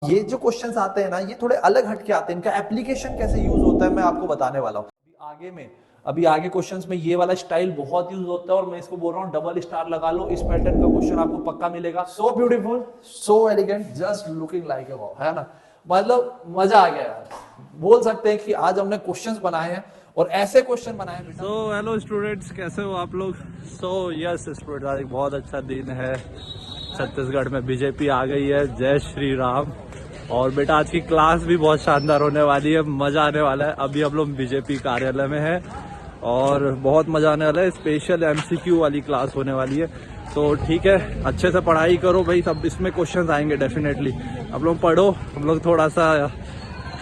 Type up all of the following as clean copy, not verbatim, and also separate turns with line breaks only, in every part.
ये जो क्वेश्चंस आते हैं ना, ये थोड़े अलग हटके आते हैं। इनका एप्लीकेशन कैसे यूज होता है मैं आपको बताने वाला हूँ अभी आगे क्वेश्चंस में। ये वाला स्टाइल बहुत यूज होता है और मैं इसको बोल रहा हूँ डबल स्टार लगा लो, इस पैटर्न का क्वेश्चन आपको पक्का मिलेगा। सो beautiful, so elegant, just looking like ए वॉव, है ना। मतलब मजा आ गया यार। बोल सकते हैं कि आज हमने क्वेश्चंस बनाए हैं और ऐसे क्वेश्चन बनाए हैं।
सो हेलो स्टूडेंट्स, कैसे हो आप लोग। सो यस स्टूडेंट, आज एक बहुत अच्छा दिन है। छत्तीसगढ़ में बीजेपी आ गई है, जय श्री राम। और बेटा आज की क्लास भी बहुत शानदार होने वाली है, मजा आने वाला है। अभी हम लोग बीजेपी कार्यालय में हैं और बहुत मजा आने वाला है। स्पेशल एमसीक्यू वाली क्लास होने वाली है, तो ठीक है, अच्छे से पढ़ाई करो भाई। सब इसमें क्वेश्चंस आएंगे डेफिनेटली। आप लोग पढ़ो, हम लोग थोड़ा सा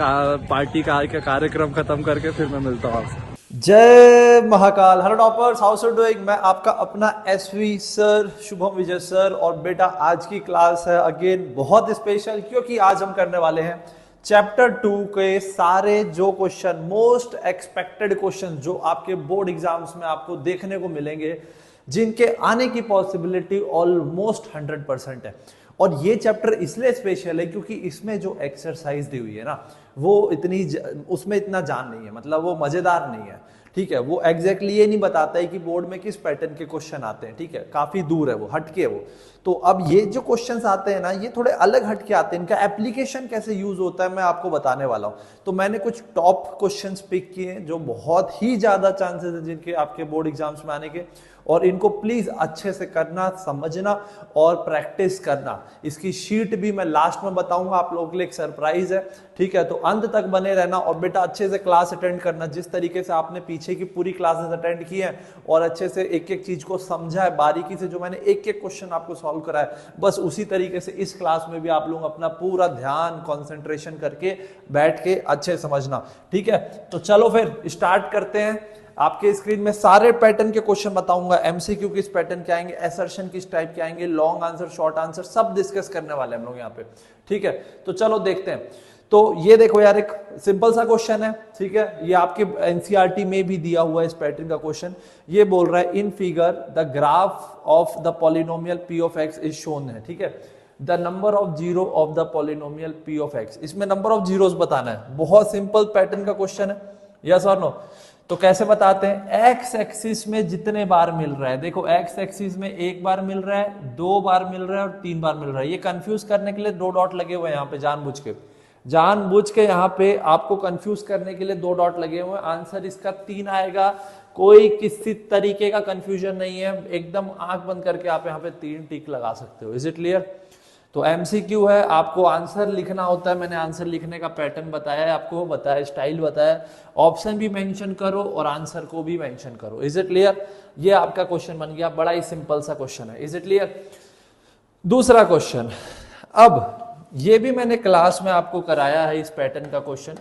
पार्टी का कार्यक्रम खत्म करके फिर मैं मिलता हूँ आपसे।
जय Mahakal. Hello toppers, how are doing. मैं आपका अपना SV sir Shubham Vijay sir. और बेटा आज की क्लास है अगेन बहुत स्पेशल, क्योंकि आज हम करने वाले हैं चैप्टर 2 के सारे जो क्वेश्चन, मोस्ट एक्सपेक्टेड क्वेश्चन जो आपके बोर्ड एग्जाम्स में आपको देखने को मिलेंगे, जिनके आने की पॉसिबिलिटी ऑलमोस्ट 100% है। और ये चैप्टर इसलिए स्पेशल है क्योंकि इसमें जो एक्सरसाइज दी हुई है ना, वो उसमें इतना जान नहीं है, मतलब वो मजेदार नहीं है। ठीक है, वो एग्जैक्टली ये नहीं बताता है कि बोर्ड में किस पैटर्न के क्वेश्चन आते हैं। ठीक है, काफी दूर है वो, हटके है वो। तो अब ये जो क्वेश्चंस आते हैं ना, ये थोड़े अलग हटके आते हैं। इनका एप्लीकेशन कैसे यूज होता है मैं आपको बताने वाला हूं। तो मैंने कुछ टॉप क्वेश्चंस पिक किए हैं जो बहुत ही ज्यादा चांसेस है जिनके आपके बोर्ड एग्जाम्स में आने के। और इनको प्लीज अच्छे से करना, समझना और प्रैक्टिस करना। इसकी शीट भी मैं लास्ट में बताऊंगा, आप लोगों के लिए एक सरप्राइज है। ठीक है, तो अंत तक बने रहना और बेटा अच्छे से क्लास अटेंड करना। जिस तरीके से आपने पीछे की पूरी क्लासेस अटेंड की है और अच्छे से एक एक चीज को समझा है बारीकी से, जो मैंने एक एक क्वेश्चन आपको सॉल्व करा है, बस उसी तरीके से इस क्लास में भी आप लोग अपना पूरा ध्यान कंसंट्रेशन करके बैठ के अच्छे समझना। ठीक है, तो चलो फिर स्टार्ट करते हैं। आपके स्क्रीन में सारे पैटर्न के क्वेश्चन बताऊंगा। एमसीक्यू किस पैटर्न के आएंगे, एसर्शन किस टाइप के आएंगे, लॉन्ग आंसर, शॉर्ट आंसर, सब डिस्कस करने वाले हम लोग यहाँ पे। ठीक है, तो चलो देखते हैं। तो ये देखो यार, एक सिंपल सा क्वेश्चन है। ठीक है, ये आपके एनसीईआरटी में भी दिया हुआ है इस पैटर्न का क्वेश्चन। ये बोल रहा है in figure the graph of the polynomial P of x is shown है। ठीक है, the number of zero of the polynomial P of x. इसमें नंबर ऑफ जीरोस बताना है। बहुत सिंपल पैटर्न का क्वेश्चन है, यस और नो। तो कैसे बताते हैं, एक्स एक्सिस में जितने बार मिल रहा है, देखो एक्स एक्सिस में एक बार मिल रहा है, दो बार मिल रहा है और तीन बार मिल रहा है। ये कंफ्यूज करने के लिए दो डॉट लगे हुए हैं यहाँ पे, जानबूझ के यहाँ पे आपको कंफ्यूज करने के लिए दो डॉट लगे हुए हैं। आंसर इसका 3 आएगा। कोई किसी तरीके का कंफ्यूजन नहीं है, एकदम आंख बंद करके आप यहाँ पे 3 टिक लगा सकते हो। Is it clear. तो एमसीक्यू है, आपको आंसर लिखना होता है। मैंने आंसर लिखने का पैटर्न बताया है आपको, बताया स्टाइल बताया। ऑप्शन भी मेंशन करो और आंसर को भी मेंशन करो। Is it clear. ये आपका क्वेश्चन बन गया, बड़ा ही सिंपल सा क्वेश्चन है। Is it clear. दूसरा क्वेश्चन, अब ये भी मैंने क्लास में आपको कराया है इस पैटर्न का क्वेश्चन।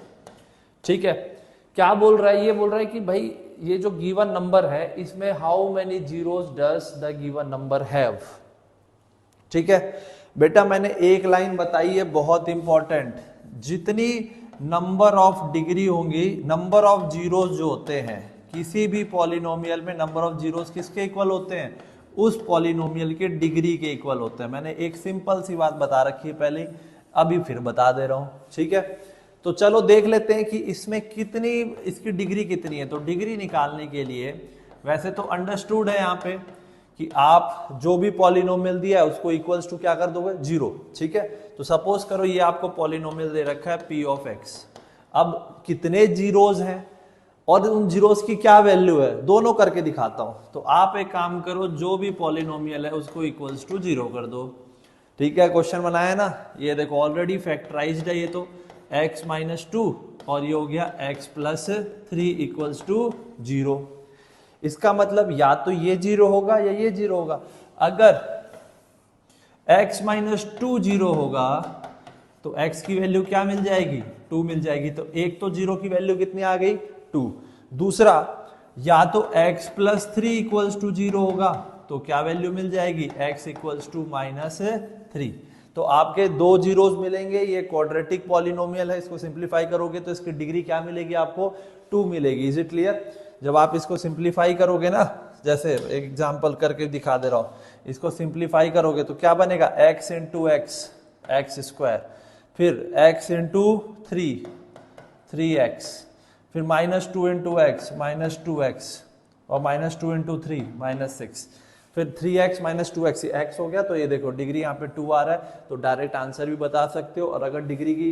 ठीक है, क्या बोल रहा है, ये बोल रहा है कि भाई ये जो गिवन नंबर है, इसमें how many zeros does the given number have. ठीक है बेटा, मैंने एक लाइन बताई है बहुत इंपॉर्टेंट। जितनी नंबर ऑफ डिग्री होंगी, नंबर ऑफ जीरोस जो होते हैं किसी भी पॉलिनोमियल में, नंबर ऑफ जीरोस किसके इक्वल होते हैं, उस पॉलिनोमियल के डिग्री के इक्वल होते हैं। मैंने एक सिंपल सी बात बता रखी है पहले, अभी फिर बता दे रहा हूं। ठीक है, तो चलो देख लेते हैं कि इसमें कितनी, इसकी डिग्री कितनी है। तो डिग्री निकालने के लिए वैसे तो अंडरस्टूड है यहाँ पे कि आप जो भी पॉलिनोमियल दिया है उसको इक्वल्स टू क्या कर दोगे, 0। ठीक है, तो सपोज करो ये आपको पॉलिनोमियल दे रखा है पी ऑफ एक्स। अब कितने जीरोस हैं और उन जीरोस की क्या वैल्यू है, दोनों करके दिखाता हूं। तो आप एक काम करो, जो भी पॉलिनोमियल है उसको इक्वल्स टू 0 कर दो। ठीक है, क्वेश्चन बनाया ना, ये देखो ऑलरेडी फैक्टराइज्ड है ये तो, x माइनस 2 और ये हो गया x प्लस 3 इक्वल्स टू 0। इसका मतलब या तो ये 0 होगा या ये 0 होगा। अगर x माइनस 2 0 होगा तो x की वैल्यू क्या मिल जाएगी, 2 मिल जाएगी। तो एक तो 0 की वैल्यू कितनी आ गई, 2। दूसरा, या तो x प्लस 3 इक्वल्स टू 0 होगा तो क्या वैल्यू मिल जाएगी, x इक्वल्स टू माइनस 3। तो आपके दो जीरोस मिलेंगे। ये क्वाड्रेटिक पॉलिनोमियल है, इसको सिंप्लीफाई करोगे तो इसकी डिग्री क्या मिलेगी आपको, 2 मिलेगी। Is it clear. जब आप इसको सिंप्लीफाई करोगे ना, जैसे एग्जांपल करके दिखा दे रहा हूं, इसको सिंप्लीफाई करोगे तो क्या बनेगा, x into x, x square फिर x इंटू 3x, फिर -2 इंटू एक्स -2x, और -2 इंटू 3 -6, फिर 3x -2x, x हो गया। तो ये देखो डिग्री यहाँ पे 2 आ रहा है, तो डायरेक्ट आंसर भी बता सकते हो। और अगर डिग्री की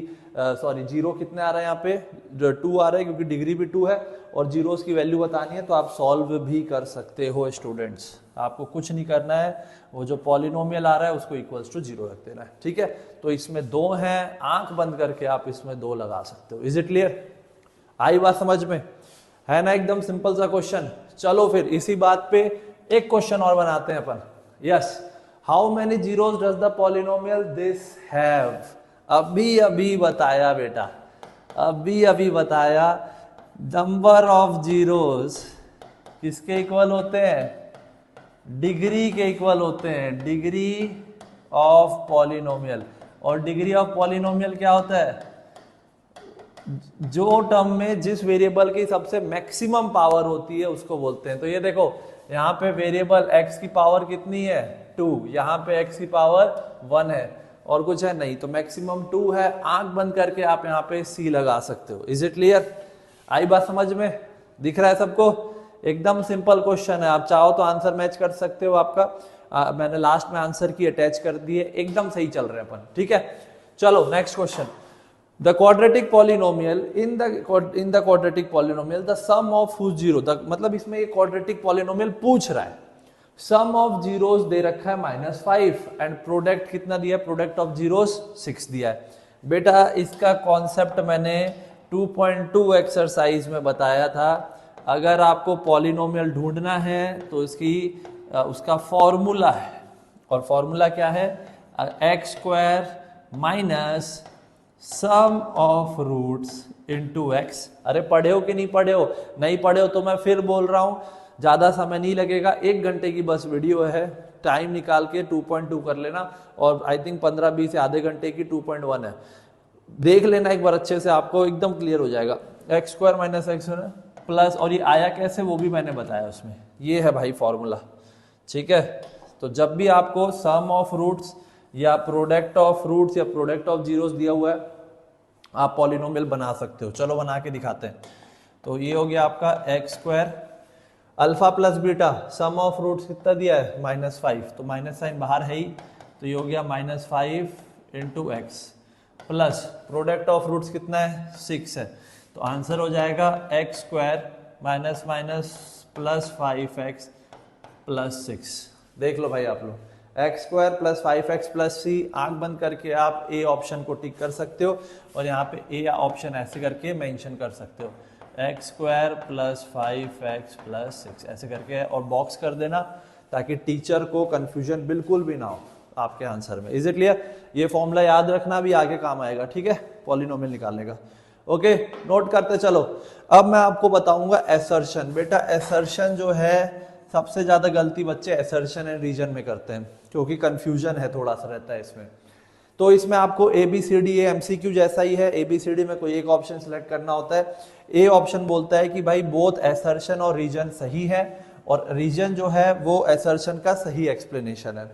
जीरो कितने आ रहा है यहाँ पे, 2 आ रहा है क्योंकि डिग्री भी 2 है और जीरोस की वैल्यू बतानी है, तो आप सॉल्व भी कर सकते हो स्टूडेंट्स। आपको कुछ नहीं करना है, वो जो पॉलिनोमियल आ रहा है उसको इक्वल्स टू 0 रख देना है, ठीक है। तो इसमें 2 हैं, आंख बंद करके आप इसमें 2 लगा सकते हो। Is it clear? आई बात समझ में? है ना, एकदम सिंपल सा क्वेश्चन। चलो फिर इसी बात पे एक क्वेश्चन और बनाते हैं अपन। Yes, how many zeros does the polynomial this have? अभी अभी बताया बेटा, अभी अभी बताया। नंबर ऑफ जीरोस किसके इक्वल होते हैं? डिग्री के इक्वल होते हैं, डिग्री ऑफ पॉलिनोमियल। और डिग्री ऑफ पॉलिनोमियल क्या होता है? जो टर्म में जिस वेरिएबल की सबसे मैक्सिमम पावर होती है उसको बोलते हैं। तो ये देखो यहाँ पे वेरिएबल x की पावर कितनी है? 2, यहाँ पे x की पावर 1 है और कुछ है नहीं, तो मैक्सिमम 2 है। आंख बंद करके आप यहाँ पे c लगा सकते हो। Is it clear? आई बात समझ में? दिख रहा है सबको? एकदम सिंपल क्वेश्चन है, आप चाहो तो आंसर मैच कर सकते हो आपका। मैंने लास्ट में आंसर की अटैच कर दिए, एकदम सही चल रहे हैं अपन, ठीक है। चलो next question. The quadratic polynomial in the quadratic polynomial the sum of whose zero, मतलब इसमें ये quadratic polynomial पूछ रहा है। sum of zeros दे रखा है -5 एंड प्रोडक्ट कितना दिया है? प्रोडक्ट ऑफ जीरोस 6 दिया है। बेटा इसका कॉन्सेप्ट मैंने 2.2 एक्सरसाइज में बताया था। अगर आपको पॉलिनोमियल ढूंढना है तो इसकी उसका फॉर्मूला है, और फॉर्मूला क्या है? x² minus sum of roots into x। अरे पढ़े हो कि नहीं पढ़े हो? नहीं पढ़े हो तो मैं फिर बोल रहा हूं, ज्यादा समय नहीं लगेगा, 1 घंटे की बस वीडियो है, टाइम निकाल के 2.2 कर लेना। और आई थिंक 15-20 आधे घंटे की 2.1 है, देख लेना एक बार अच्छे से, आपको एकदम क्लियर हो जाएगा। x² माइनस x प्लस, और ये आया कैसे वो भी मैंने बताया उसमें। ये है भाई फॉर्मूला, ठीक है। तो जब भी आपको सम ऑफ रूट्स या प्रोडक्ट ऑफ रूट्स या प्रोडक्ट ऑफ जीरोस दिया हुआ है, आप पॉलिनोमियल बना सकते हो। चलो बना के दिखाते हैं। तो ये हो गया आपका x², alpha plus beta, sum of roots कितना दिया है? -5, तो माइनस साइन बाहर है ही, तो ये हो गया -5 into x, plus product of roots कितना है? 6 है, तो आंसर हो जाएगा x² minus minus plus 5x plus 6। देख लो भाई आप लोग, x² plus 5x plus c, आंख बंद करके आप ए ऑप्शन को टिक कर सकते हो, और यहाँ पे ए ऑप्शन ऐसे करके मेंशन कर सकते हो, x² प्लस 5x प्लस 6 ऐसे करके, और बॉक्स कर देना ताकि टीचर को कंफ्यूजन बिल्कुल भी ना हो आपके आंसर में। Is it clear? ये फॉर्मूला याद रखना, भी आगे काम आएगा, ठीक है, पॉलिनोमियल निकालने का। ओके, नोट करते चलो। अब मैं आपको बताऊंगा एसर्शन। बेटा एसर्शन जो है, सबसे ज्यादा गलती बच्चे एसर्शन एंड रीजन में करते हैं, क्योंकि कंफ्यूजन है, थोड़ा सा रहता है इसमें। तो इसमें आपको ABCD ये MCQ जैसा ही है, ABCD में कोई एक ऑप्शन सिलेक्ट करना होता है। ए ऑप्शन बोलता है कि भाई बोथ एसर्शन और रीजन सही है, और रीजन जो है वो एसर्शन का सही एक्सप्लेनेशन है।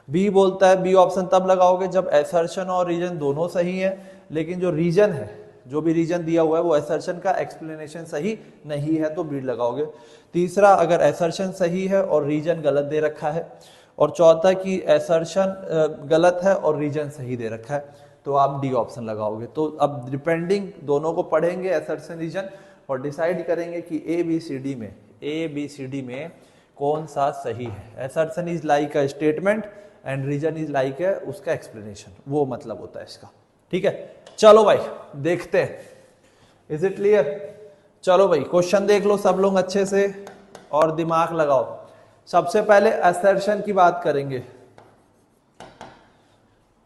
बी बोलता है, बी ऑप्शन तब लगाओगे जब एसर्शन और रीजन दोनों सही है, लेकिन जो रीजन है, जो भी रीजन दिया हुआ है वो एसर्शन का एक्सप्लेनेशन सही नहीं है, तो बी लगाओगे। तीसरा, अगर एसर्शन सही है और रीजन गलत दे रखा है, और चौथा कि एसर्शन गलत है और रीजन सही दे रखा है, तो आप डी ऑप्शन लगाओगे। तो अब डिपेंडिंग दोनों को पढ़ेंगे एसर्शन रीजन, और डिसाइड करेंगे कि ABCD में कौन सा सही है। Assertion is like a statement and reason is like है उसका एक्सप्लेनेशन, वो मतलब होता है इसका, ठीक है। चलो भाई देखते हैं, इज इट क्लियर? चलो भाई क्वेश्चन देख लो सब लोग अच्छे से और दिमाग लगाओ। सबसे पहले असर्शन की बात करेंगे।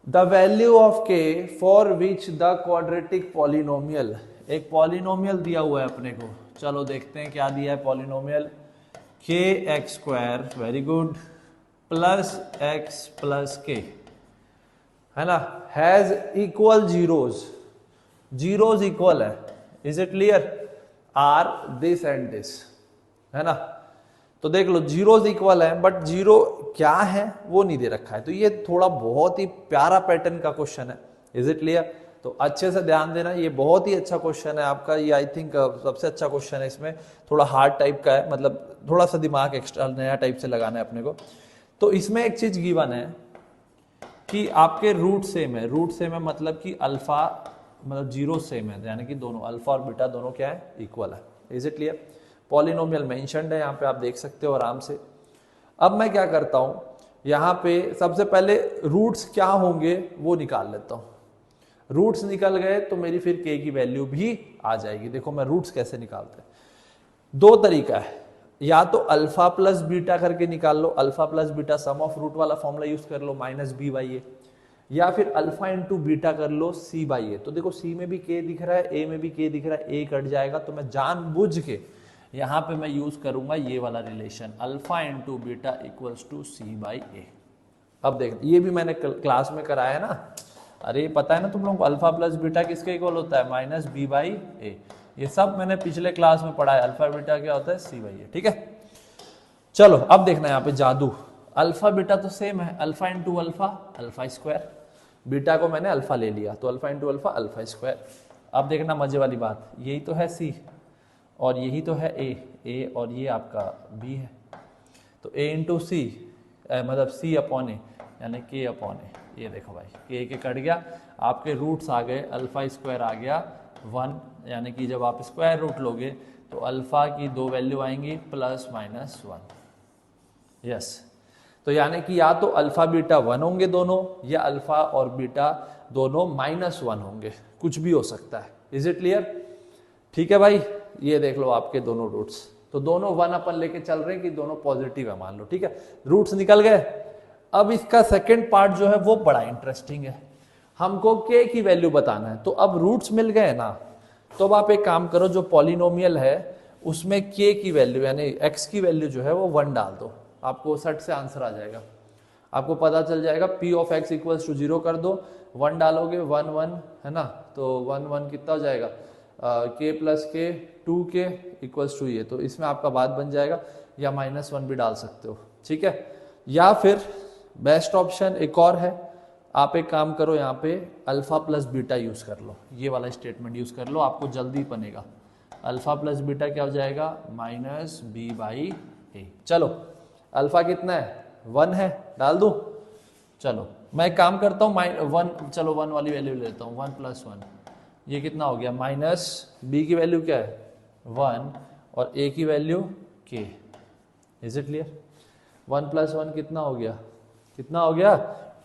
The value of k for which the quadratic polynomial, एक पॉलिनोमियल दिया हुआ है अपने को, चलो देखते हैं क्या दिया है polynomial. kx², very good, plus x plus k, है ना, हैज इक्वल जीरोज इक्वल है। Is it clear? Are this and this, है ना। तो देख लो जीरोज इक्वल है, बट जीरो क्या है वो नहीं दे रखा है, तो ये थोड़ा बहुत ही प्यारा पैटर्न का क्वेश्चन है। Is it clear? तो अच्छे से ध्यान देना, ये बहुत ही अच्छा क्वेश्चन है आपका, ये आई थिंक सबसे अच्छा क्वेश्चन है इसमें, थोड़ा हार्ड टाइप का है, मतलब थोड़ा सा दिमाग एक्स्ट्रा नया टाइप से लगाना है अपने को। तो इसमें एक चीज गिवन है कि आपके रूट सेम है, रूट सेम है मतलब कि अल्फा मतलब जीरो सेम है, यानी कि दोनों अल्फा और बीटा दोनों क्या है, इक्वल है। Is it clear? Polynomial mentioned है यहाँ पे, आप देख सकते हो आराम से। अब मैं क्या करता हूँ, यहाँ पे सबसे पहले रूट्स क्या होंगे वो निकाल लेता हूँ। रूट्स निकल गए तो मेरी फिर k की वैल्यू भी आ जाएगी। देखो मैं रूट्स कैसे निकालते हैं, दो तरीका है, या तो अल्फा प्लस बीटा करके निकाल लो, alpha plus beta sum of root वाला फॉर्मूला यूज कर लो माइनस बी बाई ए, या फिर अल्फा इंटू बीटा कर लो सी बाई ए। तो देखो सी में भी k दिख रहा है, ए में भी k दिख रहा है, ए कट जाएगा, तो मैं जानबूझ के यहाँ पे मैं यूज करूंगा ये वाला relation, alpha into beta equals to c by a. अब देख, ये भी मैंने क्लास में कराया है ना, अरे पता है ना तुम लोगों को अल्फा प्लस बीटा किसके इक्वल होता है, माइनस बी बाई ए। ये सब मैंने पिछले क्लास में पढ़ा है, अल्फा बीटा क्या होता है, सी बाई ए। ठीक है, चलो अब देखना यहाँ पे जादू, अल्फा बीटा तो सेम है, alpha into alpha alpha square, beta को मैंने अल्फा ले लिया तो alpha into alpha alpha square. अब देखना मजे वाली बात, यही तो है सी और यही तो है ए और ये आपका बी है, तो ए इंटू सी मतलब सी अपॉन ए यानी के अपॉन ए। ये देखो भाई के कट गया, आपके रूट्स आ गए, अल्फा स्क्वायर आ गया 1, यानी कि जब आप स्क्वायर रूट लोगे तो अल्फा की दो वैल्यू आएंगी प्लस माइनस 1। यस, तो यानी कि या तो अल्फा बीटा 1 होंगे दोनों, या अल्फा और बीटा दोनों माइनस 1 होंगे, कुछ भी हो सकता है। Is it clear? ठीक है भाई, ये देख लो आपके दोनों रूट्स, तो दोनों 1 अपन लेके चल रहे हैं कि दोनों पॉजिटिव है मान लो। ठीक है, रूट्स निकल गए। अब इसका सेकंड पार्ट जो है वो बड़ा इंटरेस्टिंग है, हमको k की वैल्यू बताना है। तो अब रूट्स मिल गए ना, तो अब आप एक काम करो, जो पॉलिनोमियल है उसमें k की वैल्यू यानी x की वैल्यू जो है वो 1 डाल दो, आपको सट से आंसर आ जाएगा, आपको पता चल जाएगा। p of x equals to 0 कर दो, 1 डालोगे 1 1 है ना, तो 1 1 कितना हो जाएगा, k प्लस के 2k इक्वल्स टू ये, तो इसमें आपका बात बन जाएगा, या माइनस 1 भी डाल सकते हो। ठीक है, या फिर बेस्ट ऑप्शन एक और है, आप एक काम करो, यहाँ पे अल्फा प्लस बीटा यूज कर लो, ये वाला स्टेटमेंट यूज कर लो, आपको जल्दी बनेगा। अल्फा प्लस बीटा क्या हो जाएगा, माइनस बी बाई ए। चलो अल्फा कितना है, 1 है, डाल दूं? चलो मैं एक काम करता हूँ, 1 चलो 1 वाली वैल्यू लेता हूँ, 1 प्लस 1 ये कितना हो गया, माइनस बी की वैल्यू क्या है 1 और ए की value k। Is it clear? 1 plus 1 कितना हो गया, कितना हो गया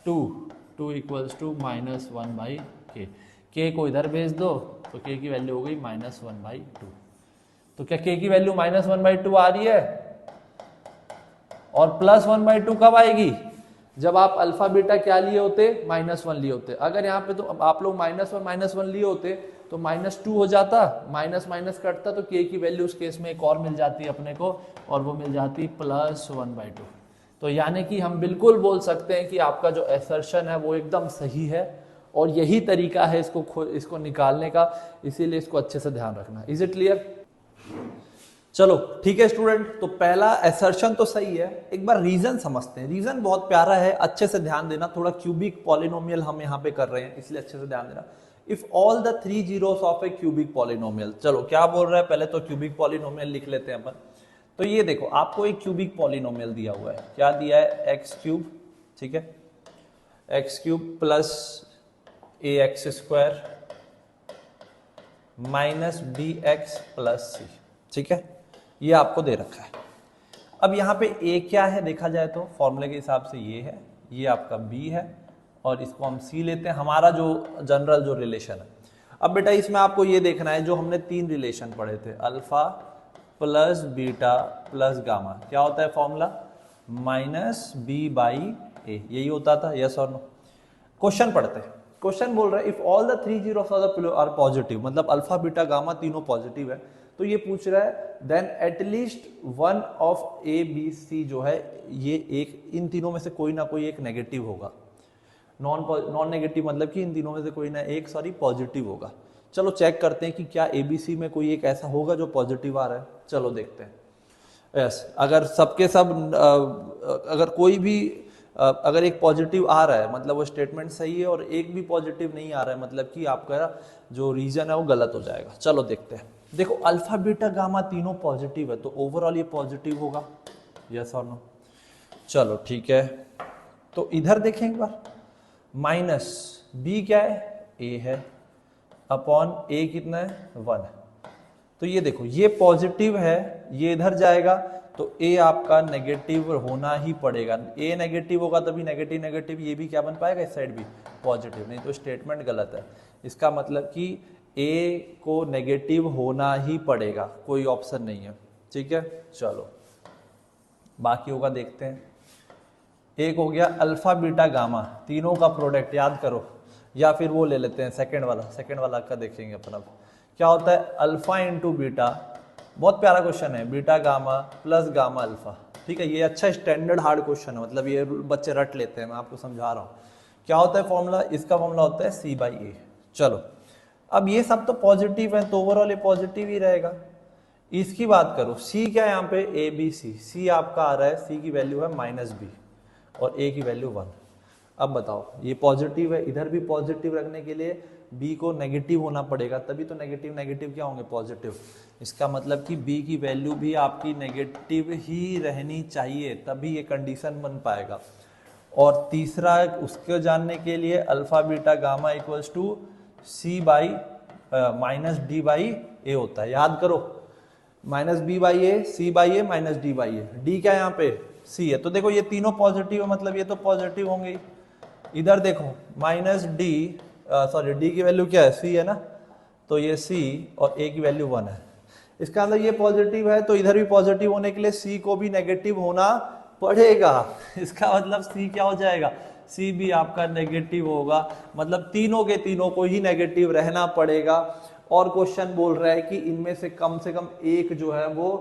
2 इक्वल्स टू माइनस 1 बाई के को इधर भेज दो तो k की वैल्यू हो गई माइनस 1 बाई 2। तो क्या k की वैल्यू माइनस 1 बाई 2 आ रही है, और प्लस 1 बाई 2 कब आएगी, जब आप अल्फा बीटा क्या लिए होते, माइनस 1 लिए होते। अगर यहाँ पे तो आप लोग माइनस 1 लिए होते तो माइनस 2 हो जाता, माइनस माइनस कटता, तो k की वैल्यू उस केस में एक और मिल जाती अपने को, और वो मिल जाती प्लस 1 बाई 2। तो यानी कि हम बिल्कुल बोल सकते हैं कि आपका जो असर्शन है वो एकदम सही है, और यही तरीका है इसको निकालने का, इसीलिए इसको अच्छे से ध्यान रखना। Is it clear? चलो ठीक है स्टूडेंट, तो पहला असर्शन तो सही है, एक बार रीजन समझते हैं। रीजन बहुत प्यारा है, अच्छे से ध्यान देना, थोड़ा क्यूबिक पॉलिनोमियल हम यहाँ पे कर रहे हैं इसलिए अच्छे से ध्यान देना। If all the 3 zeros of A cubic polynomial, चलो क्या बोल रहा है, पहले तो क्यूबिक पॉलिनोमियल लिख लेते हैं अपन। तो ये देखो आपको एक क्यूबिक पॉलिनोमियल दिया हुआ है, क्या दिया है, एक्स क्यूब, ठीक है, x cube plus a x square minus b x plus c, ठीक है, ये आपको दे रखा है। अब यहाँ पे a क्या है देखा जाए तो फॉर्मूले के हिसाब से ये है, ये आपका b है, और इसको हम c लेते हैं, हमारा जो जनरल जो रिलेशन है। अब बेटा इसमें आपको ये देखना है, जो हमने 3 रिलेशन पढ़े थे, alpha plus beta plus gamma, क्या होता है फॉर्मूला, माइनस बी बाई ए, यही होता था, यस और नो। क्वेश्चन पढ़ते हैं, क्वेश्चन बोल रहा है if all the 3 zeros are positive, मतलब अल्फा बीटा गामा तीनों पॉजिटिव है, तो ये पूछ रहा है then at least 1 of A B C जो है ये एक, इन तीनों में से कोई ना कोई एक नेगेटिव होगा। नॉन नेगेटिव मतलब कि इन तीनों में से कोई ना एक पॉजिटिव होगा। चलो चेक करते हैं कि क्या एबीसी में कोई एक ऐसा होगा जो पॉजिटिव आ रहा है, चलो देखते हैं। यस, अगर सबके सब अगर कोई भी अगर एक पॉजिटिव आ रहा है मतलब वो स्टेटमेंट सही है, और एक भी पॉजिटिव नहीं आ रहा है मतलब कि आपका जो रीजन है वो गलत हो जाएगा। चलो देखते हैं। देखो अल्फा बीटा गामा तीनों पॉजिटिव है तो ओवरऑल ये पॉजिटिव होगा, यस और नो। चलो ठीक है, तो इधर देखें एक बार, माइनस बी क्या है, ए है, अपॉन ए कितना है, 1 है। तो ये देखो ये पॉजिटिव है, ये इधर जाएगा तो ए आपका नेगेटिव होना ही पड़ेगा। ए नेगेटिव होगा तभी नेगेटिव नेगेटिव ये भी क्या बन पाएगा, इस साइड भी पॉजिटिव, नहीं तो स्टेटमेंट गलत है। इसका मतलब कि ए को नेगेटिव होना ही पड़ेगा, कोई ऑप्शन नहीं है, ठीक है। चलो बाकियों का देखते हैं। एक हो गया अल्फा बीटा गामा, तीनों का प्रोडक्ट याद करो, या फिर वो ले लेते हैं सेकेंड वाला का देखेंगे अपन। अब क्या होता है, अल्फा इंटू बीटा, बहुत प्यारा क्वेश्चन है, beta gamma plus gamma alpha, ठीक है। ये अच्छा स्टैंडर्ड हार्ड क्वेश्चन है, मतलब ये बच्चे रट लेते हैं, मैं आपको समझा रहा हूँ। क्या होता है फॉर्मूला, इसका फॉर्मूला होता है सी बाई ए। चलो अब ये सब तो पॉजिटिव है तो ओवरऑल ये पॉजिटिव ही रहेगा। इसकी बात करो, सी क्या है यहाँ पे, ए बी सी, सी आपका आ रहा है, सी की वैल्यू है माइनस बी और ए की वैल्यू 1। अब बताओ ये पॉजिटिव है, इधर भी पॉजिटिव रखने के लिए बी को नेगेटिव होना पड़ेगा, तभी तो नेगेटिव नेगेटिव क्या होंगे, पॉजिटिव। इसका मतलब कि बी की वैल्यू भी आपकी नेगेटिव ही रहनी चाहिए, तभी ये कंडीशन बन पाएगा। और तीसरा उसको जानने के लिए alpha beta gamma equals to c by minus d by a होता है, याद करो, minus b by a, c by a minus d by a. D क्या है यहाँ पे, सी है, तो देखो ये तीनों पॉजिटिव है मतलब ये तो पॉजिटिव होंगे। इधर देखो माइनस डी, सॉरी डी की वैल्यू क्या है, सी है ना, तो ये सी और ए की वैल्यू 1 है। इसका मतलब ये पॉजिटिव है तो इधर भी पॉजिटिव होने के लिए सी को भी नेगेटिव होना पड़ेगा। इसका मतलब सी क्या हो जाएगा, सी भी आपका नेगेटिव होगा, मतलब तीनों के तीनों को ही नेगेटिव रहना पड़ेगा। और क्वेश्चन बोल रहा है कि इनमें से कम एक जो है वो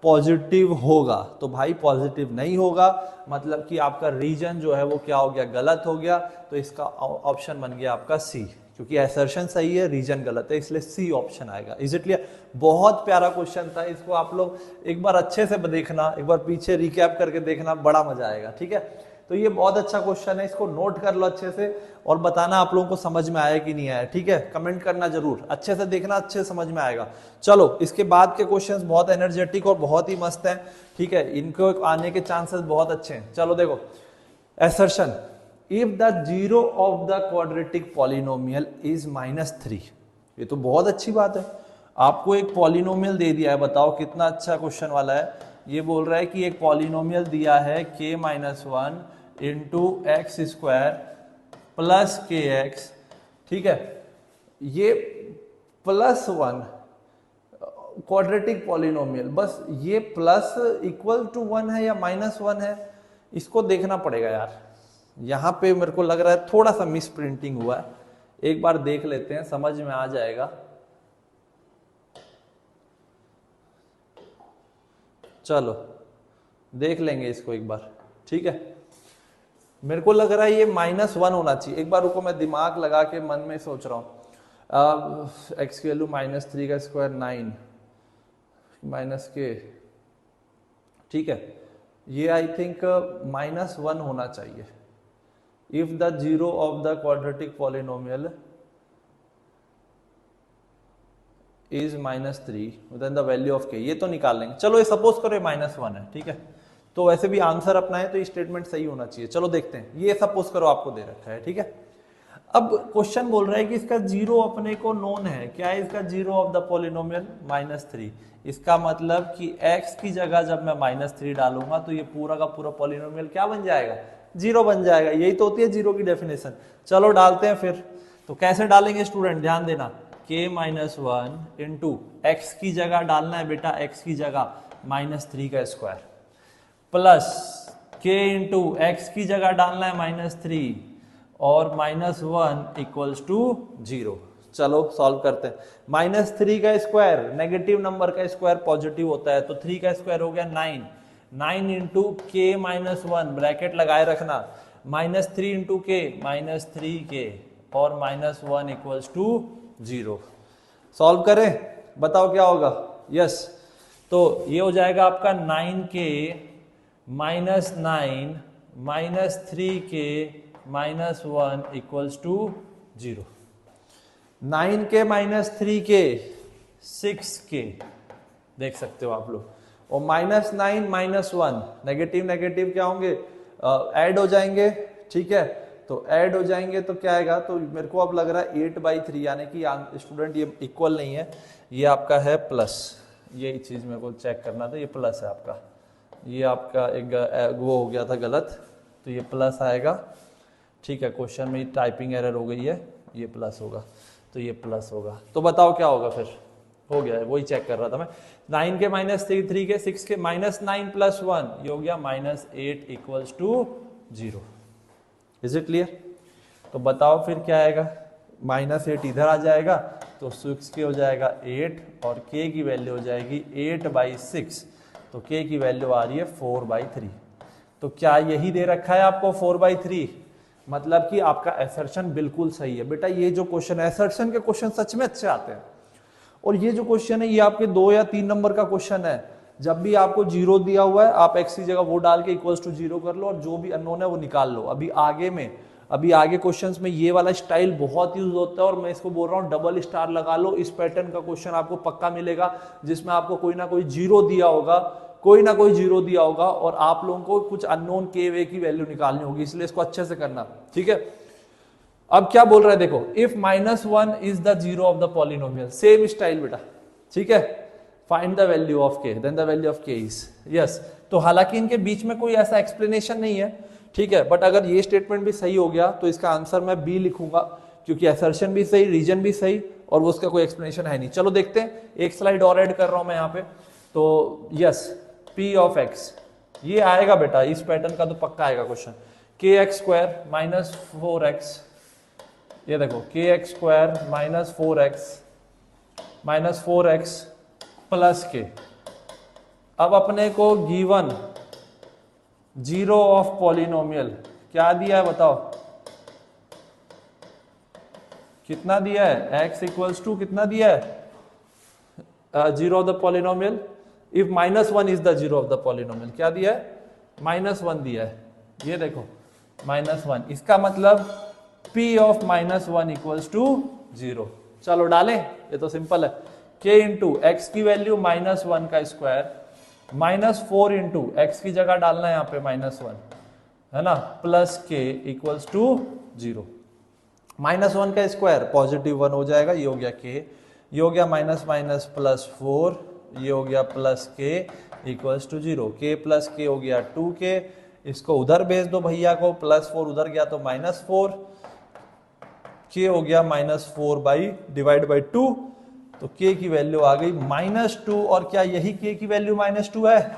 पॉजिटिव होगा, तो भाई पॉजिटिव नहीं होगा मतलब कि आपका रीजन जो है वो क्या हो गया, गलत हो गया। तो इसका ऑप्शन बन गया आपका सी, क्योंकि असर्शन सही है रीजन गलत है, इसलिए सी ऑप्शन आएगा। Is it clear? बहुत प्यारा क्वेश्चन था, इसको आप लोग एक बार अच्छे से देखना, एक बार पीछे रिकैप करके देखना, बड़ा मजा आएगा, ठीक है। तो ये बहुत अच्छा क्वेश्चन है, इसको नोट कर लो अच्छे से और बताना आप लोगों को समझ में आया कि नहीं आया, ठीक है। कमेंट करना जरूर, अच्छे से देखना, अच्छे से समझ में आएगा। चलो इसके बाद के क्वेश्चंस बहुत एनर्जेटिक और बहुत ही मस्त हैं, ठीक है, इनको आने के चांसेस बहुत अच्छे हैं। चलो देखो, assertion, if the zero of the quadratic polynomial is -3, ये तो बहुत अच्छी बात है। आपको एक पॉलिनोमियल दे दिया है, बताओ कितना अच्छा क्वेश्चन वाला है। ये बोल रहा है कि एक पॉलिनोमियल दिया है k-1 into x square plus के एक्स, ठीक है। ये +1 क्वाड्रेटिक पॉलिनोमियल, बस ये प्लस इक्वल टू 1 है या -1 है, इसको देखना पड़ेगा यार। यहाँ पे मेरे को लग रहा है थोड़ा सा मिस प्रिंटिंग हुआ है, एक बार देख लेते हैं, समझ में आ जाएगा। चलो देख लेंगे इसको एक बार, ठीक है। मेरे को लग रहा है ये -1 होना चाहिए, एक बार रुको, मैं दिमाग लगा के मन में सोच रहा हूँ। एक्स की वैल्यू -3 का स्क्वायर 9 माइनस के, ठीक है, ये आई थिंक -1 होना चाहिए। If the zero of the quadratic polynomial is -3 then the value of k, ये तो निकाल लेंगे। चलो ये सपोज करो -1 है, ठीक है, तो वैसे भी आंसर अपना है तो ये स्टेटमेंट सही होना चाहिए। चलो देखते हैं, ये सपोज करो आपको दे रखा है, ठीक है। अब क्वेश्चन बोल रहा है कि इसका जीरो अपने को नोन है, क्या है इसका जीरो ऑफ द पॉलिनोमियल, -3। इसका मतलब कि x की जगह जब मैं -3 डालूंगा तो ये पूरा का पूरा पॉलिनोमियल क्या बन जाएगा, जीरो बन जाएगा। यही तो होती है जीरो की डेफिनेशन। चलो डालते हैं फिर, तो कैसे डालेंगे स्टूडेंट, ध्यान देना, k-1 इंटू एक्स की जगह डालना है बेटा, x की जगह -3 का square, plus k into x की जगह डालना है -3 और -1 इक्वल्स टू 0। चलो सॉल्व करते हैं। -3 का स्क्वायर, नेगेटिव नंबर का स्क्वायर पॉजिटिव होता है, तो 3 का स्क्वायर हो गया 9 इंटू k-1 ब्रैकेट लगाए रखना, -3 इंटू के -3k और -1 इक्वल्स टू 0। सॉल्व करें, बताओ क्या होगा। यस, तो ये हो जाएगा आपका 9k -9 -3k -1 equals to 0। 9k -3k 6k देख सकते हो आप लोग, और -9 -1 नेगेटिव नेगेटिव क्या होंगे, ऐड हो जाएंगे, ठीक है। तो ऐड हो जाएंगे तो क्या आएगा, तो मेरे को अब लग रहा है 8/3, यानी कि स्टूडेंट ये इक्वल नहीं है, ये आपका है प्लस। यही चीज मेरे को चेक करना था, ये प्लस है आपका, ये आपका एक वो हो गया था गलत, तो ये प्लस आएगा, ठीक है। क्वेश्चन में टाइपिंग एरर हो गई है, ये प्लस होगा, तो ये प्लस होगा। तो बताओ क्या होगा फिर, हो गया है, वही चेक कर रहा था मैं। 9k -3 के 6k -9 + 1 ये हो गया -8 equals to 0। Is it clear? तो बताओ फिर क्या आएगा, -8 इधर आ जाएगा तो 6k हो जाएगा 8 और k की वैल्यू हो जाएगी 8/6, तो k की वैल्यू आ रही है 4/3। तो क्या यही दे रखा है आपको 4/3, मतलब कि आपका एसर्शन बिल्कुल सही है बेटा। ये जो क्वेश्चन है, एसर्शन के क्वेश्चन सच में अच्छे आते हैं, और ये जो क्वेश्चन है ये आपके 2 या 3 नंबर का क्वेश्चन है। जब भी आपको 0 दिया हुआ है, आप x की जगह वो डाल के इक्वल्स टू 0 कर लो, और जो भी अननोन है वो निकाल लो। अभी आगे क्वेश्चंस में ये वाला स्टाइल बहुत यूज होता है, और मैं इसको बोल रहा हूँ डबल स्टार लगा लो। इस पैटर्न का क्वेश्चन आपको पक्का मिलेगा, जिसमें आपको कोई ना कोई 0 दिया होगा, और आप लोगों को कुछ अननोन के वे की वैल्यू निकालनी होगी, इसलिए इसको अच्छे से करना, ठीक है। अब क्या बोल रहा है देखो, if -1 is the 0 of the polynomial, same style बेटा, ठीक है। Find the value of k, then the value of k is yes. तो हालांकि इनके बीच में कोई ऐसा एक्सप्लेनेशन नहीं है, ठीक है, बट अगर ये स्टेटमेंट भी सही हो गया तो इसका आंसर मैं बी लिखूंगा, क्योंकि असर्शन भी सही, रीजन भी सही, और वो उसका कोई एक्सप्लेनेशन है नहीं। चलो देखते हैं, एक स्लाइड और ऐड कर रहा हूं मैं यहाँ पे। तो यस, p ऑफ x ये आएगा बेटा, इस पैटर्न का तो पक्का आएगा क्वेश्चन। kx² -4x, ये देखो kx² -4x प्लस k। अब अपने को गिवन 0 ऑफ पॉलिनोमियल क्या दिया है बताओ, कितना दिया है, x इक्वल्स टू कितना दिया है, 0 of the polynomial. If -1 is the 0 of the polynomial, क्या दिया है, -1 दिया है, ये देखो -1। इसका मतलब p ऑफ -1 इक्वल्स टू 0। चलो डालें, ये तो सिंपल है। k इंटू एक्स की वैल्यू -1 का स्क्वायर, -4 इंटू एक्स की जगह डालना है यहाँ पे -1, है ना, प्लस k इक्वल्स टू 0। -1 का स्क्वायर +1 हो जाएगा, ये हो गया k, ये हो गया -+4, ये हो गया plus k equals to 0। k plus k हो गया 2k, इसको उधर भेज दो भैया को, +4 उधर गया तो -4, k हो गया -4/2, तो k की वैल्यू आ गई -2। और क्या यही k की वैल्यू -2 है,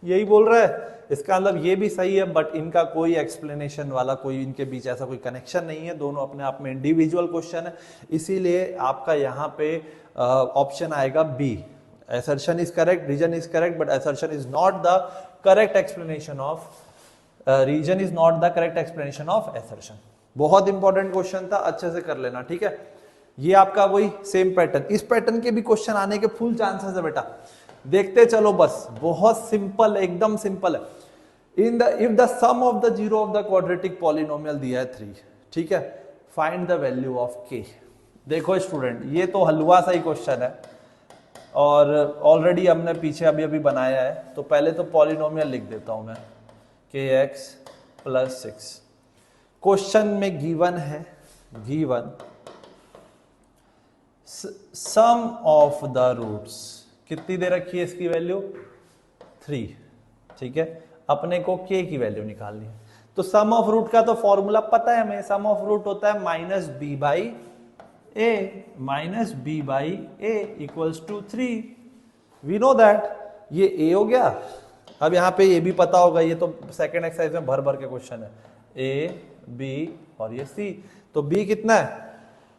यही बोल रहा है, इसका मतलब ये भी सही है, बट इनका कोई एक्सप्लेनेशन वाला, कोई इनके बीच ऐसा कोई कनेक्शन नहीं है, दोनों अपने आप में इंडिविजुअल क्वेश्चन है। इसीलिए आपका यहाँ पे ऑप्शन आएगा B, assertion is correct, reason is correct, but assertion is not the correct explanation of reason is not the correct explanation of assertion। बहुत इंपॉर्टेंट क्वेश्चन था, अच्छे से कर लेना, ठीक है। ये आपका वही सेम पैटर्न, इस पैटर्न के भी क्वेश्चन आने के फुल चांसेस है बेटा, देखते चलो बस, बहुत सिंपल है, एकदम सिंपल है। If the sum of the 0 of the quadratic polynomial दिया है 3, ठीक है, find the value of k। देखो स्टूडेंट, ये तो हलवा सा ही क्वेश्चन है, और ऑलरेडी हमने पीछे अभी बनाया है, तो पहले तो पॉलिनोमियल लिख देता हूं मैं, kx + 6। क्वेश्चन में गिवन है, given sum of the roots, कितनी दे रखी है इसकी वैल्यू 3, ठीक है। अपने को k की वैल्यू निकालनी है, तो सम ऑफ रूट का तो फॉर्मूला पता है हमें, सम ऑफ रूट होता है -b/a, -b/a equals to 3। We know that, ये a हो गया। अब यहाँ पे ये भी पता होगा, ये तो सेकेंड एक्सरसाइज में भर के क्वेश्चन है, a b और ये c। तो b कितना है,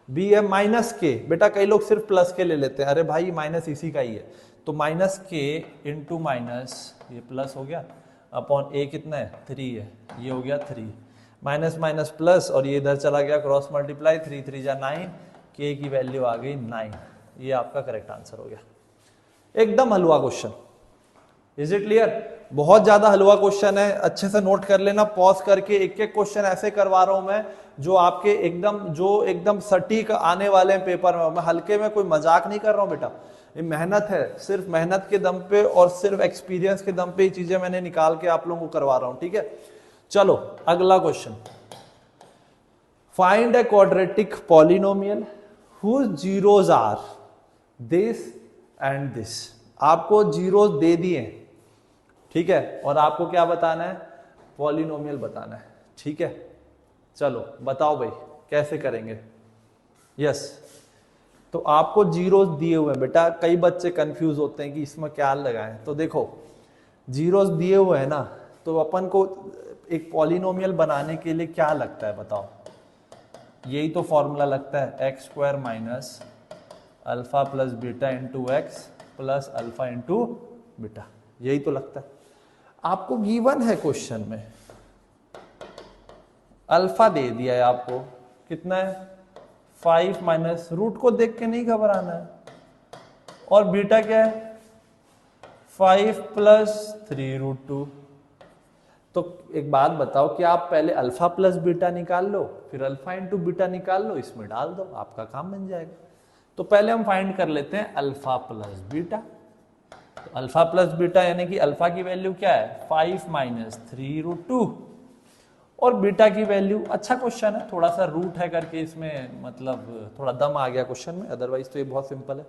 b है -k। बेटा कई लोग सिर्फ प्लस के ले लेते हैं, अरे भाई माइनस इसी का ही है, तो -k इंटू माइनस, ये प्लस हो गया, अपॉन a कितना है 3 है, ये हो गया 3, माइनस माइनस प्लस, और ये इधर चला गया क्रॉस मल्टीप्लाई, 3 3 जा 9, k की वैल्यू आ गई 9। ये आपका करेक्ट आंसर हो गया, एकदम हलवा क्वेश्चन, इज इट क्लियर? बहुत ज्यादा हलवा क्वेश्चन है, अच्छे से नोट कर लेना, पॉज करके एक एक क्वेश्चन ऐसे करवा रहा हूं मैं जो आपके एकदम सटीक आने वाले हैं पेपर में। मैं हल्के में कोई मजाक नहीं कर रहा हूं बेटा, ये मेहनत है, सिर्फ मेहनत के दम पे और सिर्फ एक्सपीरियंस के दम पे ये चीजें मैंने निकाल के आप लोगों को करवा रहा हूं, ठीक है? चलो अगला question, find a quadratic polynomial whose zeros are this and this. आपको जीरोज दे दिए, ठीक है, और आपको क्या बताना है? पॉलिनोमियल बताना है, ठीक है? चलो बताओ भाई कैसे करेंगे? यस, तो आपको जीरोस दिए हुए हैं बेटा, कई बच्चे कंफ्यूज होते हैं कि इसमें क्या लगाएं। तो देखो जीरोस दिए हुए हैं ना, तो अपन को एक पॉलिनोमियल बनाने के लिए क्या लगता है बताओ? यही तो फॉर्मूला लगता है, x square minus alpha plus beta into x plus alpha into beta, यही तो लगता है। आपको गिवन है क्वेश्चन में, अल्फा दे दिया है आपको, कितना है? 5 माइनस, रूट को देख के नहीं घबराना है, और बीटा क्या है? 5 प्लस 3 रूट 2। तो एक बात बताओ कि आप पहले अल्फा प्लस बीटा निकाल लो, फिर अल्फा इंटू बीटा निकाल लो, इसमें डाल दो, आपका काम बन जाएगा। तो पहले हम फाइंड कर लेते हैं अल्फा प्लस बीटा। तो अल्फा प्लस बीटा यानी कि अल्फा की वैल्यू क्या है? 5 माइनस 3 रूट 2, और बीटा की वैल्यू, अच्छा क्वेश्चन है, थोड़ा सा रूट है करके इसमें मतलब थोड़ा दम आ गया क्वेश्चन में, अदरवाइज तो ये बहुत सिंपल है।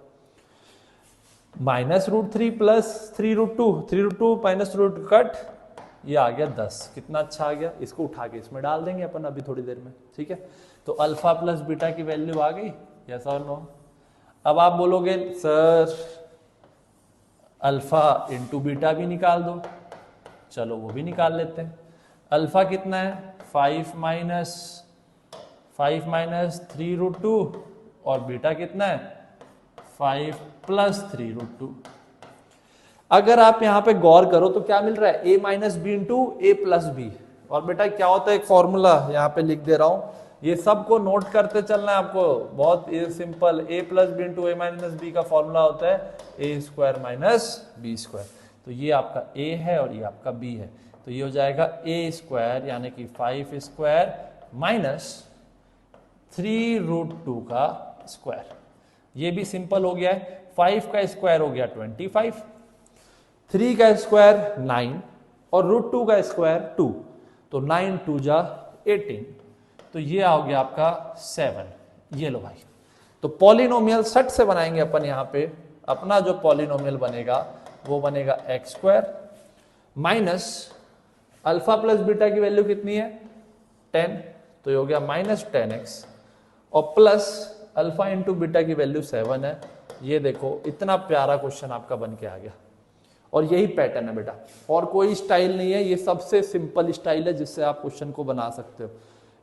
Minus root 3 plus 3 root 2, 3 root 2 minus root कट, ये आ गया 10। कितना अच्छा आ गया, इसको उठा के इसमें डाल देंगे अपन अभी थोड़ी देर में, ठीक है? तो अल्फा प्लस बीटा की वैल्यू आ गई, यस और नो? अब आप बोलोगे सर अल्फा इंटू बीटा भी निकाल दो, चलो वो भी निकाल लेते हैं। अल्फा कितना है? 5 माइनस 3 रूट 2, और बीटा कितना है? 5 प्लस 3 रूट 2। अगर आप यहां पे गौर करो तो क्या मिल रहा है? a minus b into a plus b. और बेटा क्या होता है, एक फॉर्मूला यहां पे लिख दे रहा हूं, ये सबको नोट करते चलना है आपको, बहुत simple. a plus b into a minus b का फॉर्मूला होता है a square minus b square. तो ये आपका a है और ये आपका b है, तो ये हो जाएगा a स्क्वायर यानी कि 5 स्क्वायर माइनस 3 रूट 2 का स्क्वायर। ये भी सिंपल हो गया है, 5 का स्क्वायर हो गया 25, 3 का स्क्वायर 9, और रूट 2 का स्क्वायर 2, तो 9 2 जा 18, तो ये आ गया आपका 7। ये लो भाई, तो पॉलिनोमियल सट से बनाएंगे अपन। यहाँ पे अपना जो पॉलिनोमियल बनेगा वो बनेगा x square minus alpha plus beta की वैल्यू कितनी है? 10, तो ये हो गया माइनस 10x, और प्लस अल्फा इंटू बीटा की वैल्यू 7 है। ये देखो इतना प्यारा क्वेश्चन आपका बन के आ गया, और यही पैटर्न है बेटा, और कोई स्टाइल नहीं है, ये सबसे सिंपल स्टाइल है जिससे आप क्वेश्चन को बना सकते हो।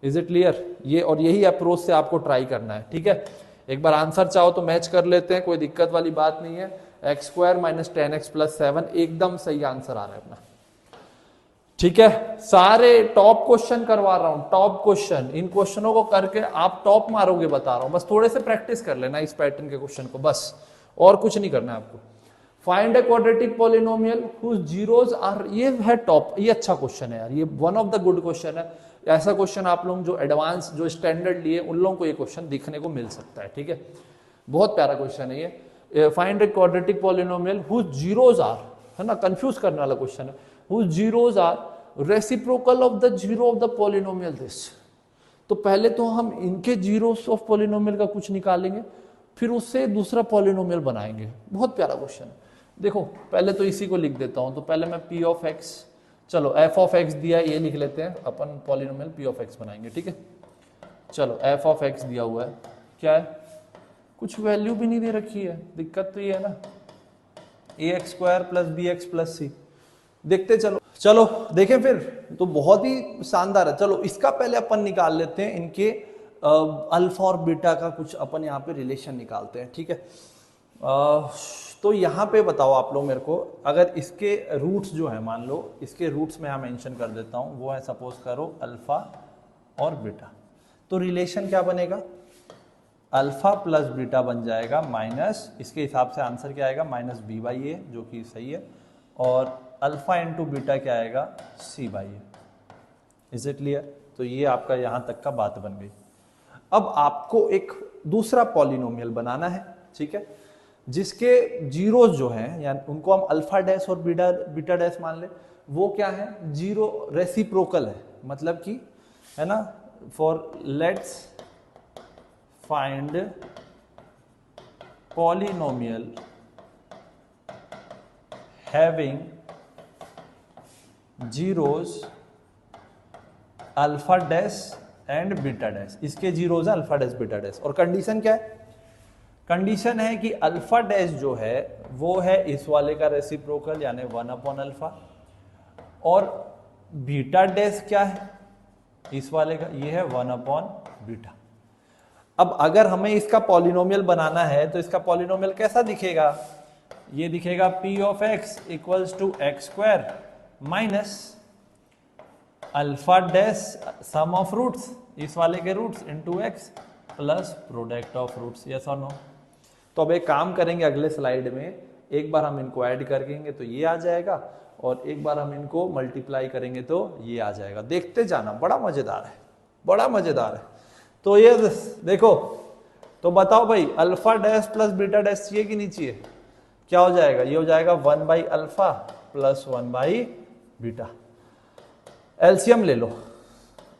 Is it clear? ये और यही अप्रोच से आपको ट्राई करना है, ठीक है? एक बार आंसर चाहो तो मैच कर लेते हैं, कोई दिक्कत वाली बात नहीं है। X square minus 10x plus 7 एकदम सही आंसर आ रहा है अपना, ठीक है? सारे टॉप क्वेश्चन करवा रहा हूं, टॉप क्वेश्चन, इन क्वेश्चनों को करके आप टॉप मारोगे बता रहा हूं। बस थोड़े से प्रैक्टिस कर लेना इस पैटर्न के क्वेश्चन को, बस और कुछ नहीं करना है आपको। Find a quadratic polynomial whose zeros are, ये है टॉप, ये अच्छा क्वेश्चन है यार, ये one of the good question है। ऐसा क्वेश्चन आप लोग जो एडवांस जो स्टैंडर्ड लिए उन लोगों को ये क्वेश्चन दिखने को मिल सकता है, ठीक है? बहुत प्यारा क्वेश्चन है ये। Find a quadratic polynomial whose zeros are, है ना, कंफ्यूज करने वाला क्वेश्चन है। Whose zeros are reciprocal of the zero of the polynomial this. तो पहले तो हम इनके जीरोस ऑफ पॉलिनोमियल का कुछ निकालेंगे, फिर उससे दूसरा पॉलिनोमियल बनाएंगे। बहुत प्यारा क्वेश्चन है। देखो पहले तो इसी को लिख देता हूं, तो पहले मैं p ऑफ x, चलो f ऑफ x दिया ये लिख लेते हैं, अपन पॉलिनोमियल p ऑफ x बनाएंगे, ठीक है? चलो f ऑफ x दिया हुआ है, क्या है? कुछ वैल्यू भी नहीं दे रखी है, दिक्कत तो ये है ना, ax square plus bx plus c। देखते चलो देखें फिर, तो बहुत ही शानदार है। चलो इसका पहले अपन निकाल लेते हैं इनके अल्फा और बीटा का कुछ अपन यहाँ पे रिलेशन निकालते हैं, ठीक है? तो यहाँ पे बताओ आप लोग मेरे को, अगर इसके रूट्स जो है, मान लो इसके रूट्स में यहाँ मेंशन कर देता हूँ, वो है सपोज करो अल्फा और बीटा, तो रिलेशन क्या बनेगा? अल्फा प्लस बीटा बन जाएगा माइनस, इसके हिसाब से आंसर क्या आएगा? माइनस बी बाई ए, जो कि सही है, और अल्फा इंटू बीटा क्या आएगा, c by a. Is it clear? तो ये आपका यहां तक का बात बन गई। अब आपको एक दूसरा पॉलिनोमियल बनाना है, ठीक है, जिसके जीरोस जो हैं, यानी उनको हम अल्फा डैश और बीटा डैश मान ले, वो क्या है, जीरो रेसिप्रोकल है, मतलब कि, है ना, for let's find polynomial having zeros alpha dash and beta dash. इसके जीरोस है अल्फा डैश बीटा डैश, और कंडीशन क्या है, कंडीशन है कि अल्फा डैश जो है वो है इस वाले का रेसिप्रोकल यानी 1 अल्फा, और बीटा डैश क्या है इस वाले का, ये है 1 बीटा। अब अगर हमें इसका पॉलिनोमियल बनाना है तो इसका पॉलिनोमियल कैसा दिखेगा, ये दिखेगा p of x equals to x square minus alpha dash sum of roots, इस वाले के roots into x plus product of roots. Yes और नो? तो अब एक काम करेंगे, अगले स्लाइड में एक बार हम इनको ऐड करेंगे तो ये आ जाएगा, और एक बार हम इनको मल्टीप्लाई करेंगे तो ये आ जाएगा। देखते जाना, बड़ा मजेदार है, बड़ा मजेदार है। तो ये देखो, तो बताओ भाई, alpha dash plus beta dash चाहिए कि नहीं चाहिए? क्या हो जाएगा, ये हो जाएगा 1 by alpha plus 1 by beta. LCM ले लो,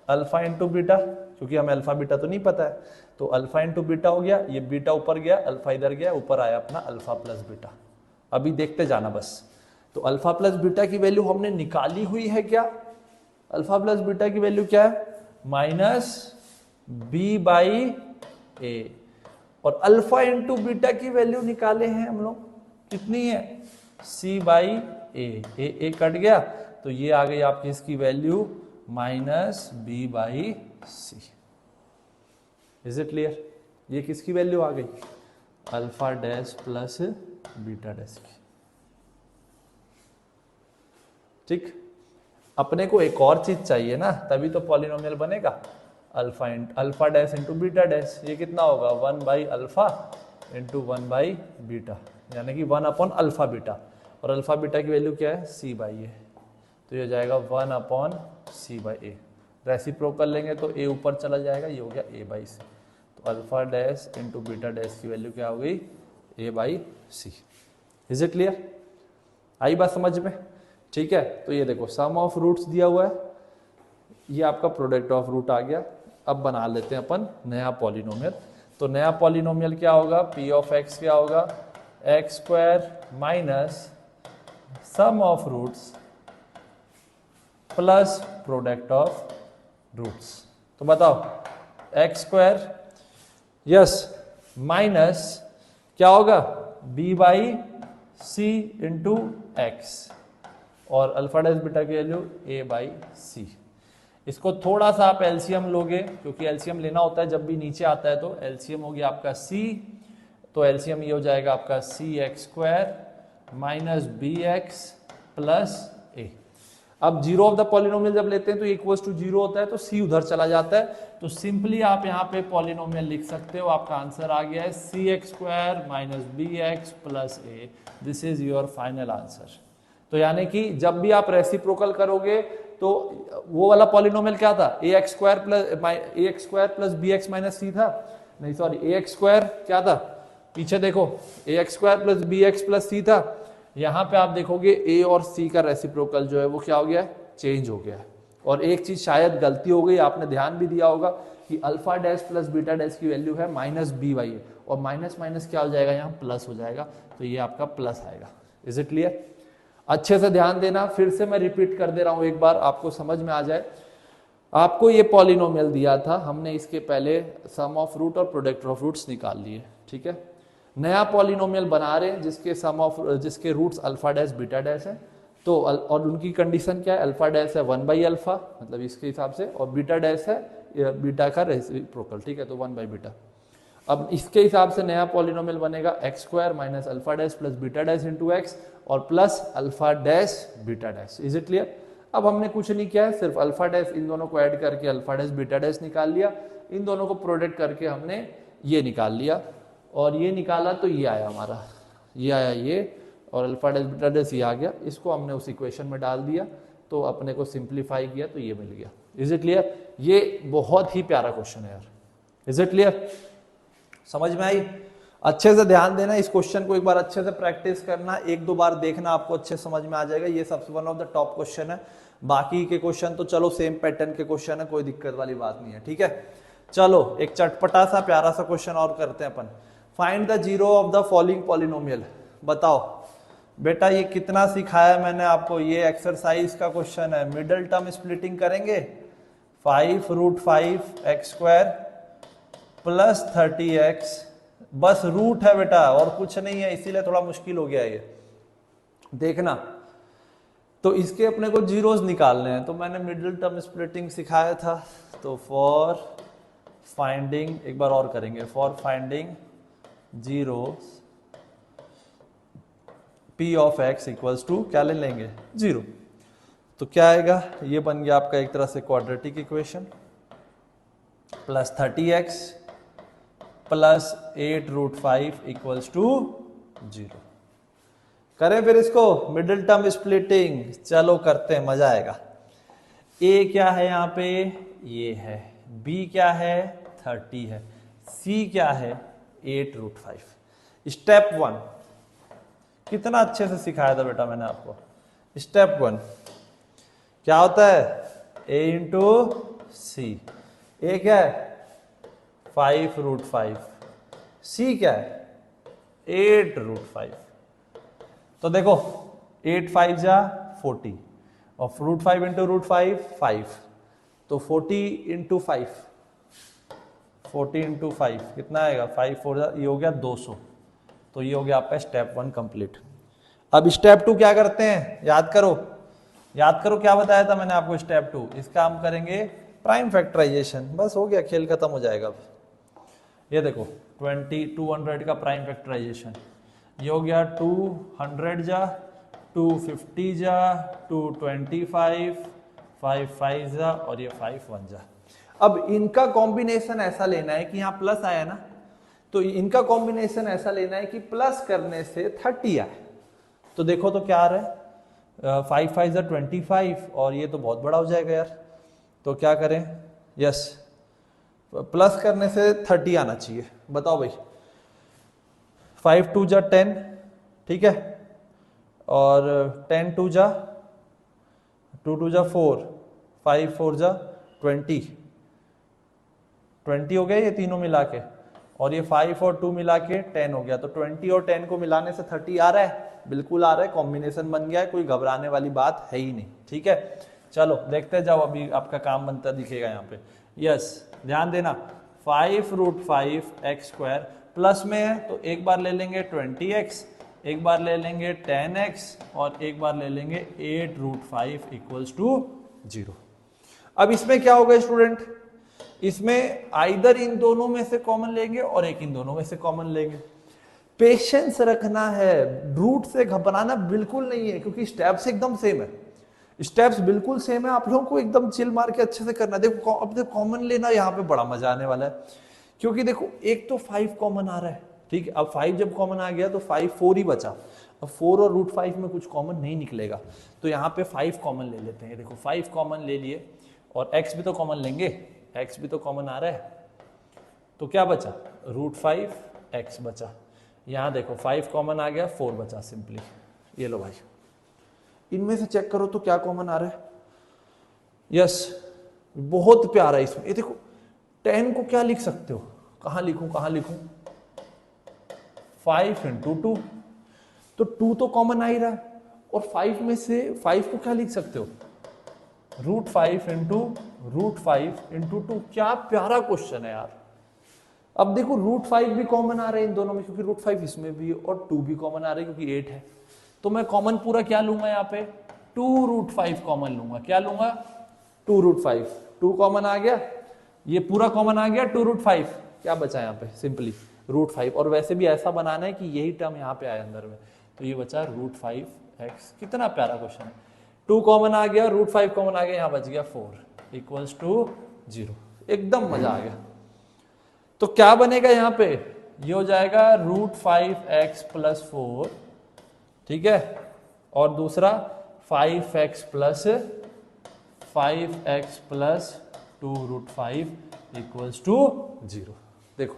अल्फा इंटू बीटा, क्योंकि हमें अल्फा बीटा तो नहीं पता है, तो अल्फा इंटू बीटा हो गया, ये बीटा ऊपर गया, अल्फा इधर गया, ऊपर आया अपना अल्फा प्लस बीटा। अभी देखते जाना बस। तो अल्फा प्लस बीटा की वैल्यू हमने निकाली हुई है क्या, अल्फा प्लस बीटा की वैल्यू क्या है, माइनस बी बाई ए, और अल्फा इंटू बीटा की वैल्यू निकाले हैं हम लोग, कितनी है, सी बाई ए कट गया, तो ये आ गई आपकी इसकी value minus b by c. Is it clear? ये किसकी वैल्यू आ गई, alpha dash plus beta dash की। ठीक, अपने को एक और चीज चाहिए ना, तभी तो पॉलिनोमियल बनेगा। Alpha dash into beta dash, ये कितना होगा, 1 by alpha into 1 by beta, यानी कि 1 अपॉन अल्फा बीटा, और अल्फा बीटा की वैल्यू क्या है, सी बाई ए, तो ये हो जाएगा 1 upon c by a. Reciprocal लेंगे तो ए ऊपर चला जाएगा, ये हो गया ए बाई सी, तो alpha dash into beta dash की वैल्यू क्या हो गई, a by c. Is it clear? आई बात समझ में? ठीक है, तो ये देखो सम ऑफ रूट्स दिया हुआ है, ये आपका प्रोडक्ट ऑफ रूट आ गया। अब बना लेते हैं अपन नया पॉलिनोमियल। तो नया पॉलिनोमियल क्या होगा, p ऑफ x क्या होगा, x square minus sum of roots plus product of roots. तो बताओ, एक्स स्क्वायर यस माइनस क्या होगा, b by c into x, और अल्फा डैश बीटा की वैल्यू a बाई सी। इसको थोड़ा सा आप एलसीएम लोगे, क्योंकि एलसीएम लेना होता है जब भी नीचे आता है, तो एलसीएम हो गया आपका c, तो एलसीएम ये हो जाएगा आपका c x square minus b x plus a. अब जीरो ऑफ द पॉलिनोमियल जब लेते हैं तो इक्वल्स टू जीरो होता है, तो c उधर चला जाता है, तो सिंपली आप यहाँ पे पॉलिनोमियल लिख सकते हो। आपका आंसर आ गया है c x square minus b x plus a. This is your final answer. तो यानी कि जब भी आप रेसिप्रोकल करोगे तो वो वाला पॉलिनोमियल क्या था, a x square plus b x minus c था, नहीं सॉरी, ए एक्स स्क्वायर क्या था, पीछे देखो, a x square plus b x plus c था। यहाँ पे आप देखोगे ए और सी का रेसिप्रोकल जो है वो क्या हो गया है, चेंज हो गया है। और एक चीज शायद गलती हो गई, आपने ध्यान भी दिया होगा कि alpha dash plus beta dash की वैल्यू है माइनस बी बाई ए, और माइनस माइनस क्या हो जाएगा, यहाँ प्लस हो जाएगा, तो ये आपका प्लस आएगा। Is it clear? अच्छे से ध्यान देना, फिर से मैं रिपीट कर दे रहा हूं, एक बार आपको समझ में आ जाए। आपको ये पॉलिनोमियल दिया था, हमने इसके पहले सम ऑफ रूट और प्रोडक्ट ऑफ रूट्स निकाल लिए, ठीक है। नया पॉलिनोमियल बना रहे हैं जिसके roots alpha dash beta dash है, तो और उनकी कंडीशन क्या है, अल्फा डैश है 1 बाई अल्फा, मतलब इसके हिसाब से, और बीटा डैश है बीटा का रेसिप्रोकल, ठीक है, तो 1 बाई बीटा। अब इसके हिसाब से नया पॉलिनोमियल बनेगा x square minus alpha dash plus beta dash into x, और plus alpha dash beta dash. Is it clear? अब हमने कुछ नहीं किया है, सिर्फ अल्फा डैश इन दोनों को ऐड करके अल्फा डैश बीटा डैश निकाल लिया, इन दोनों को प्रोडक्ट करके हमने ये निकाल लिया, और ये निकाला तो ये आया हमारा, ये आया ये, और अल्फा डैश बीटा डैश ये आ गया, इसको हमने उस इक्वेशन में डाल दिया तो अपने को सिंप्लीफाई किया तो ये मिल गया। Is it clear? ये बहुत ही प्यारा क्वेश्चन है यार। Is it clear? समझ में आई? अच्छे से ध्यान देना, इस क्वेश्चन को एक बार अच्छे से प्रैक्टिस करना, एक दो बार देखना, आपको अच्छे समझ में आ जाएगा। ये सबसे one of the top question है। बाकी के क्वेश्चन तो चलो सेम पैटर्न के क्वेश्चन है, कोई दिक्कत वाली बात नहीं है, ठीक है। चलो एक चटपटा सा प्यारा सा क्वेश्चन और करते हैं अपन। Find the zero of the following polynomial. बताओ बेटा ये कितना सिखाया मैंने आपको, ये एक्सरसाइज का क्वेश्चन है। मिडिल टर्म स्प्लिटिंग करेंगे, 5√5 x square plus 30x, bus route है बेटा और कुछ नहीं है, इसीलिए थोड़ा मुश्किल हो गया ये। देखना तो इसके अपने को जीरोस निकालने हैं, तो मैंने मिडिल टर्म स्प्लिटिंग सिखाया था। तो फॉर फाइंडिंग, एक बार और करेंगे, for finding zeros p of x equals to क्या ले लेंगे, 0। तो क्या आएगा, ये बन गया आपका एक तरह से quadratic equation, plus 30x plus 8√5 equals to 0। करें फिर इसको मिडिल टर्म स्प्लिटिंग, चलो करते हैं, मजा आएगा। a क्या है यहाँ पे, ये है, b क्या है 30 है, c क्या है 8√5। स्टेप 1 कितना अच्छे से सिखाया था बेटा मैंने आपको। स्टेप 1 क्या होता है, a इंटू सी, a क्या है 5√5, c क्या है 8√5। तो देखो 8 5 जा 40 और √5 इंटू √5 5, तो 40 इंटू 5, 40 इंटू 5 कितना आएगा, 5 4 ये हो गया 200। तो ये हो गया आपका स्टेप 1 कंप्लीट। अब स्टेप 2 क्या करते हैं, याद करो, याद करो क्या बताया था मैंने आपको। स्टेप 2 इसका हम करेंगे प्राइम फैक्टराइजेशन, बस हो गया, खेल खत्म हो जाएगा। अब ये देखो 200 का प्राइम फैक्टराइजेशन, ये हो गया 200 जा 250 जा 225, 5 5 जा और ये 5 1 जा। अब इनका कॉम्बिनेशन ऐसा लेना है कि यहाँ प्लस आया ना, तो इनका कॉम्बिनेशन ऐसा लेना है कि प्लस करने से 30 आए। तो देखो तो क्या आ रहा है, 5 5 जा 25 और ये तो बहुत बड़ा हो जाएगा यार। तो क्या करें, यस प्लस करने से 30 आना चाहिए। बताओ भाई, 5 2 जा 10, ठीक है, और 10 2 जा 2 2 जा 4, 5 4 जा 20 हो गया ये तीनों मिला के, और ये 5 और 2 मिला के 10 हो गया। तो 20 और 10 को मिलाने से 30 आ रहा है, बिल्कुल आ रहा है, कॉम्बिनेशन बन गया है, कोई घबराने वाली बात है ही नहीं, ठीक है। चलो देखते जाओ, अभी आपका काम बनता दिखेगा यहाँ पे। यस ध्यान देना, 5√5 x स्क्वायर प्लस में है तो एक बार ले लेंगे 20x, एक बार ले लेंगे 10x और एक बार ले लेंगे 8√5 इक्वल्स टू 0। अब इसमें क्या होगा स्टूडेंट, इसमें आइदर इन दोनों में से कॉमन लेंगे और एक इन दोनों में से कॉमन लेंगे। पेशेंस रखना है, रूट से घबराना बिल्कुल नहीं है, क्योंकि स्टेप्स एकदम सेम है, स्टेप्स बिल्कुल सेम है। आप लोगों को एकदम चिल मार के अच्छे से करना है। देखो अब देखो कॉमन लेना, यहाँ पे बड़ा मजा आने वाला है, क्योंकि देखो एक तो 5 कॉमन आ रहा है, ठीक है। अब 5 जब कॉमन आ गया तो 5 4 ही बचा, अब 4 और √5 में कुछ कॉमन नहीं निकलेगा, तो यहाँ पे 5 कॉमन ले लेते हैं। देखो 5 कॉमन ले लिए और x भी तो कॉमन लेंगे, x भी तो कॉमन आ रहा है, तो क्या बचा √5 x बचा। यहाँ देखो 5 कॉमन आ गया, 4 बचा सिंपली। ये लो भाई, इनमें से चेक करो तो क्या कॉमन आ रहा है। यस बहुत प्यारा है इसमें। ये देखो 10 को क्या लिख सकते हो, कहां लिखूं 5 इंटू 2, तो 2 तो कॉमन आ ही रहा है, और 5 में से 5 को क्या लिख सकते हो, √5 इंटू 2। क्या प्यारा क्वेश्चन है यार। अब देखो √5 भी कॉमन आ रहे हैं इन दोनों में, क्योंकि √5 इसमें भी और 2 भी कॉमन आ रहे हैं क्योंकि 8 है। तो मैं कॉमन पूरा क्या लूंगा यहाँ पे, 2√5 कॉमन लूंगा। क्या लूंगा, 2√5, 2 कॉमन आ गया, ये पूरा कॉमन आ गया 2√5, क्या बचा यहाँ पे सिंपली √5। और वैसे भी ऐसा बनाना है कि यही टर्म यहाँ पे आए अंदर में, तो ये बचा √5x। कितना प्यारा क्वेश्चन है। 2 कॉमन आ गया, √5 कॉमन आ गया, यहाँ बच गया 4 इक्वल्स टू 0। एकदम मजा आ गया। तो क्या बनेगा यहाँ पे, ये हो जाएगा √5x प्लस 4, ठीक है, और दूसरा 5x प्लस 2√5 इक्वल्स टू 0। देखो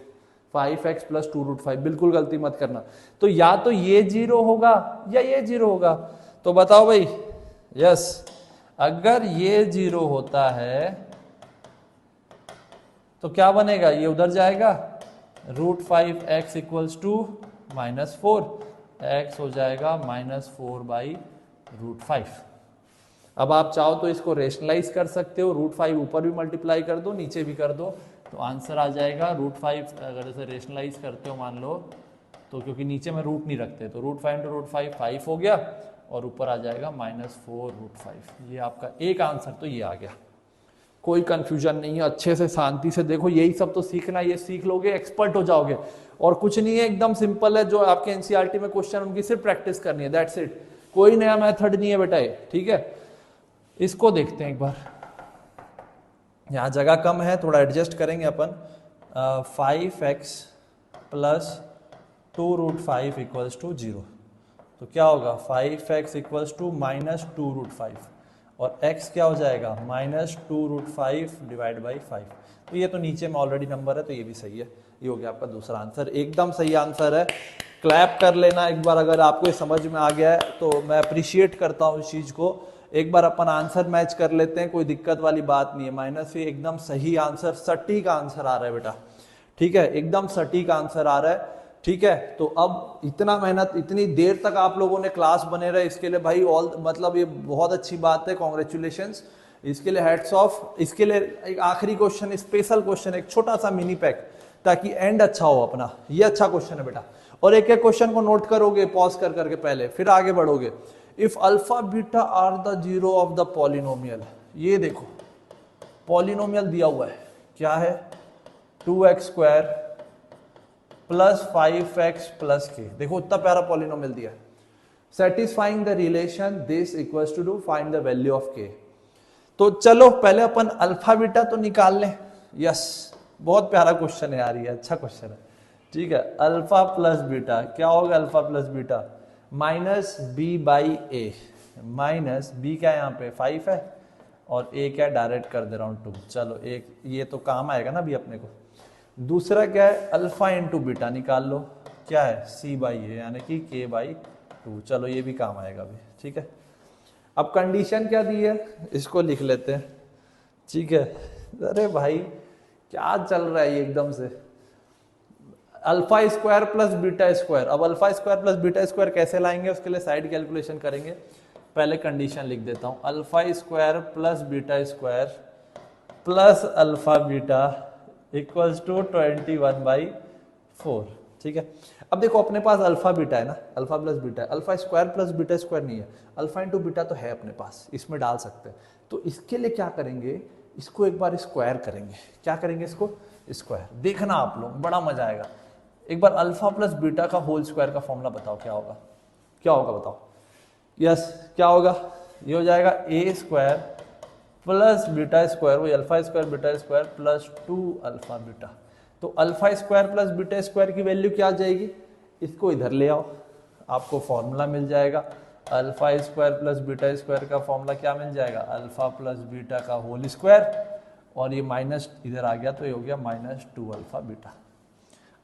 5x प्लस 2√5, बिल्कुल गलती मत करना। तो या तो ये 0 होगा या ये 0 होगा। तो बताओ भाई, यस, अगर ये 0 होता है तो क्या बनेगा, ये उधर जाएगा, √5x इक्वल्स टू -4, x हो जाएगा -4/√5। अब आप चाहो तो इसको रेशनलाइज कर सकते हो, √5 ऊपर भी मल्टीप्लाई कर दो, नीचे भी कर दो, तो आंसर आ जाएगा √5। अगर इसे रेशनलाइज करते हो मान लो तो, क्योंकि नीचे में रूट नहीं रखते, तो √5 × √5 5 हो गया, और ऊपर आ जाएगा -4√5। ये आपका एक आंसर तो ये आ गया। कोई कंफ्यूजन नहीं है, अच्छे से शांति से देखो, यही सब तो सीखना, ये सीख लोगे एक्सपर्ट हो जाओगे। और कुछ नहीं है, एकदम सिंपल है, जो आपके एनसीईआरटी में क्वेश्चन उनकी सिर्फ प्रैक्टिस करनी है, दैट्स इट। कोई नया मेथड नहीं है बेटा ये, ठीक है। इसको देखते हैं एक बार, यहाँ जगह कम है, थोड़ा एडजस्ट करेंगे अपन। 5x plus 2√5 equals to 0। तो क्या होगा, 5x इक्वल्स टू -2√5, और x क्या हो जाएगा, -2√5 डिवाइड बाई 5। तो ये तो नीचे में ऑलरेडी नंबर है, तो ये भी सही है। ये हो गया आपका दूसरा आंसर, एकदम सही आंसर है। क्लैप कर लेना एक बार अगर आपको ये समझ में आ गया है, तो मैं अप्रिशिएट करता हूँ इस चीज़ को। एक बार अपन आंसर मैच कर लेते हैं, कोई दिक्कत वाली बात नहीं है। -3 एकदम सही आंसर, सटीक आंसर आ रहा है बेटा, ठीक है, एकदम सटीक आंसर आ रहा है, ठीक है। तो अब इतना मेहनत, इतनी देर तक आप लोगों ने क्लास बने रहे, इसके लिए भाई ऑल, मतलब ये बहुत अच्छी बात है, कॉन्ग्रेचुलेशंस, इसके लिए हैट्स ऑफ। इसके लिए एक आखिरी क्वेश्चन, स्पेशल क्वेश्चन, एक छोटा सा मिनी पैक, ताकि एंड अच्छा हो अपना। ये अच्छा क्वेश्चन है बेटा, और एक एक क्वेश्चन को नोट करोगे पॉज कर करके पहले, फिर आगे बढ़ोगे। If alpha beta are the zero of the polynomial, ये देखो पॉलिनोमियल दिया हुआ है, क्या है, 2x² plus 5x plus k। देखो इतना प्यारा पॉलिनोमियल दिया है। Satisfying the relation this equals to find the value of k। तो चलो पहले अपन अल्फा बीटा तो निकाल लें। यस, बहुत प्यारा क्वेश्चन है यार, ये अच्छा क्वेश्चन है, ठीक है। अल्फा प्लस बीटा क्या होगा, alpha plus beta -b/a, minus b क्या है यहाँ पे 5 है, और a क्या डायरेक्ट कर दे रहा हूँ 2। चलो एक ये तो काम आएगा ना अभी अपने को। दूसरा क्या है, अल्फा इंटू बीटा निकाल लो, क्या है c/a यानी कि k/2। चलो ये भी काम आएगा अभी, ठीक है। अब कंडीशन क्या दी है, इसको लिख लेते हैं, ठीक है। अरे भाई क्या चल रहा है ये एकदम से, alpha square plus beta square. अब alpha square plus beta square कैसे लाएंगे, उसके लिए साइड कैलकुलेशन करेंगे। पहले कंडीशन लिख देता हूं, alpha square plus beta square plus alpha beta equals to 21/4, ठीक है। अब देखो अपने पास अल्फा बीटा है ना, अल्फा प्लस बीटा है, alpha square plus beta square नहीं है, अल्फा इंटू बीटा तो है अपने पास, इसमें डाल सकते हैं। तो इसके लिए क्या करेंगे, इसको एक बार स्क्वायर करेंगे। क्या करेंगे, इसको स्क्वायर। देखना आप लोग, बड़ा मजा आएगा। एक बार अल्फा प्लस बीटा का होल स्क्वायर का फॉर्मूला बताओ, क्या होगा, क्या होगा बताओ। यस, क्या होगा, ये हो जाएगा a square plus beta square, वही alpha square beta square plus 2 alpha beta. तो alpha square plus beta square की वैल्यू क्या आ जाएगी, इसको इधर ले आओ, आपको फॉर्मूला मिल जाएगा। Alpha square plus beta square का फॉर्मूला क्या मिल जाएगा, अल्फा प्लस बीटा का होल स्क्वायर, और ये माइनस इधर आ गया तो ये हो गया -2 अल्फा बीटा।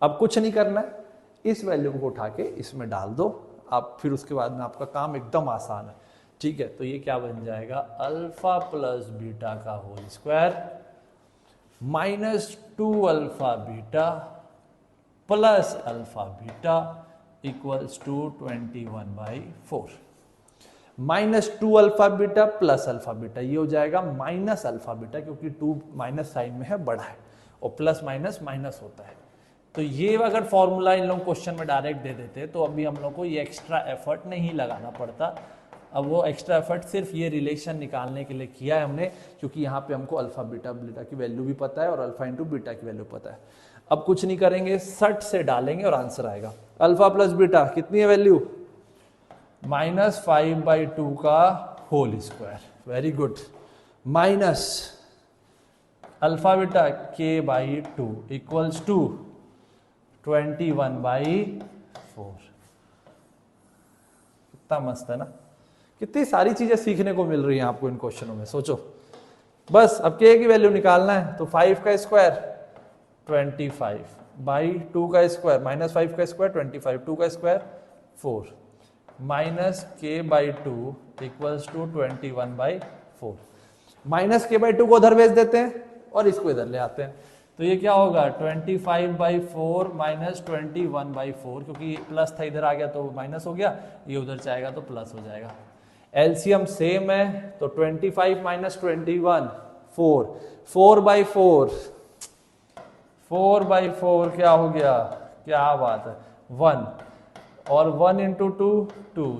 अब कुछ नहीं करना है, इस वैल्यू को उठा के इसमें डाल दो आप, फिर उसके बाद में आपका काम एकदम आसान है, ठीक है। तो ये क्या बन जाएगा, अल्फा प्लस बीटा का whole square -2 alpha beta plus alpha beta equals to 21/4। -2 alpha beta plus alpha beta, ये हो जाएगा माइनस अल्फा बीटा, क्योंकि 2 माइनस साइन में है, बड़ा है, और प्लस माइनस माइनस होता है। तो ये अगर फॉर्मूला इन लोग क्वेश्चन में डायरेक्ट दे देते तो अभी हम लोग को ये एक्स्ट्रा एफर्ट नहीं लगाना पड़ता। अब वो एक्स्ट्रा एफर्ट सिर्फ ये रिलेशन निकालने के लिए किया है हमने, क्योंकि यहाँ पे हमको अल्फा बीटा बीटा की वैल्यू भी पता है और अल्फा इंटू बीटा की वैल्यू पता है। अब कुछ नहीं करेंगे, सट से डालेंगे और आंसर आएगा। अल्फा प्लस बीटा कितनी है वैल्यू, -5/2 का whole square, very good, minus alpha beta k/2 equals to 21/4। कितना मस्त है ना, कितनी सारी चीजें सीखने को मिल रही हैं आपको इन क्वेश्चनों में। सोचो बस अब k की वैल्यू निकालना है, तो 5 का स्क्वायर 25 बाई 2 का स्क्वायर माइनस 5 का स्क्वायर 25, 2 का square 4 minus k by 2 equals to 21/4। Minus k by 2 को उधर भेज देते हैं और इसको इधर ले आते हैं, तो ये क्या होगा 25/4 माइनस 21/4, क्योंकि प्लस था इधर आ गया तो माइनस हो गया, ये उधर जाएगा तो प्लस हो जाएगा। एलसीएम सेम है, तो 25 माइनस 21 4/4 4/4 क्या हो गया, क्या बात है 1, और 1 इंटू 2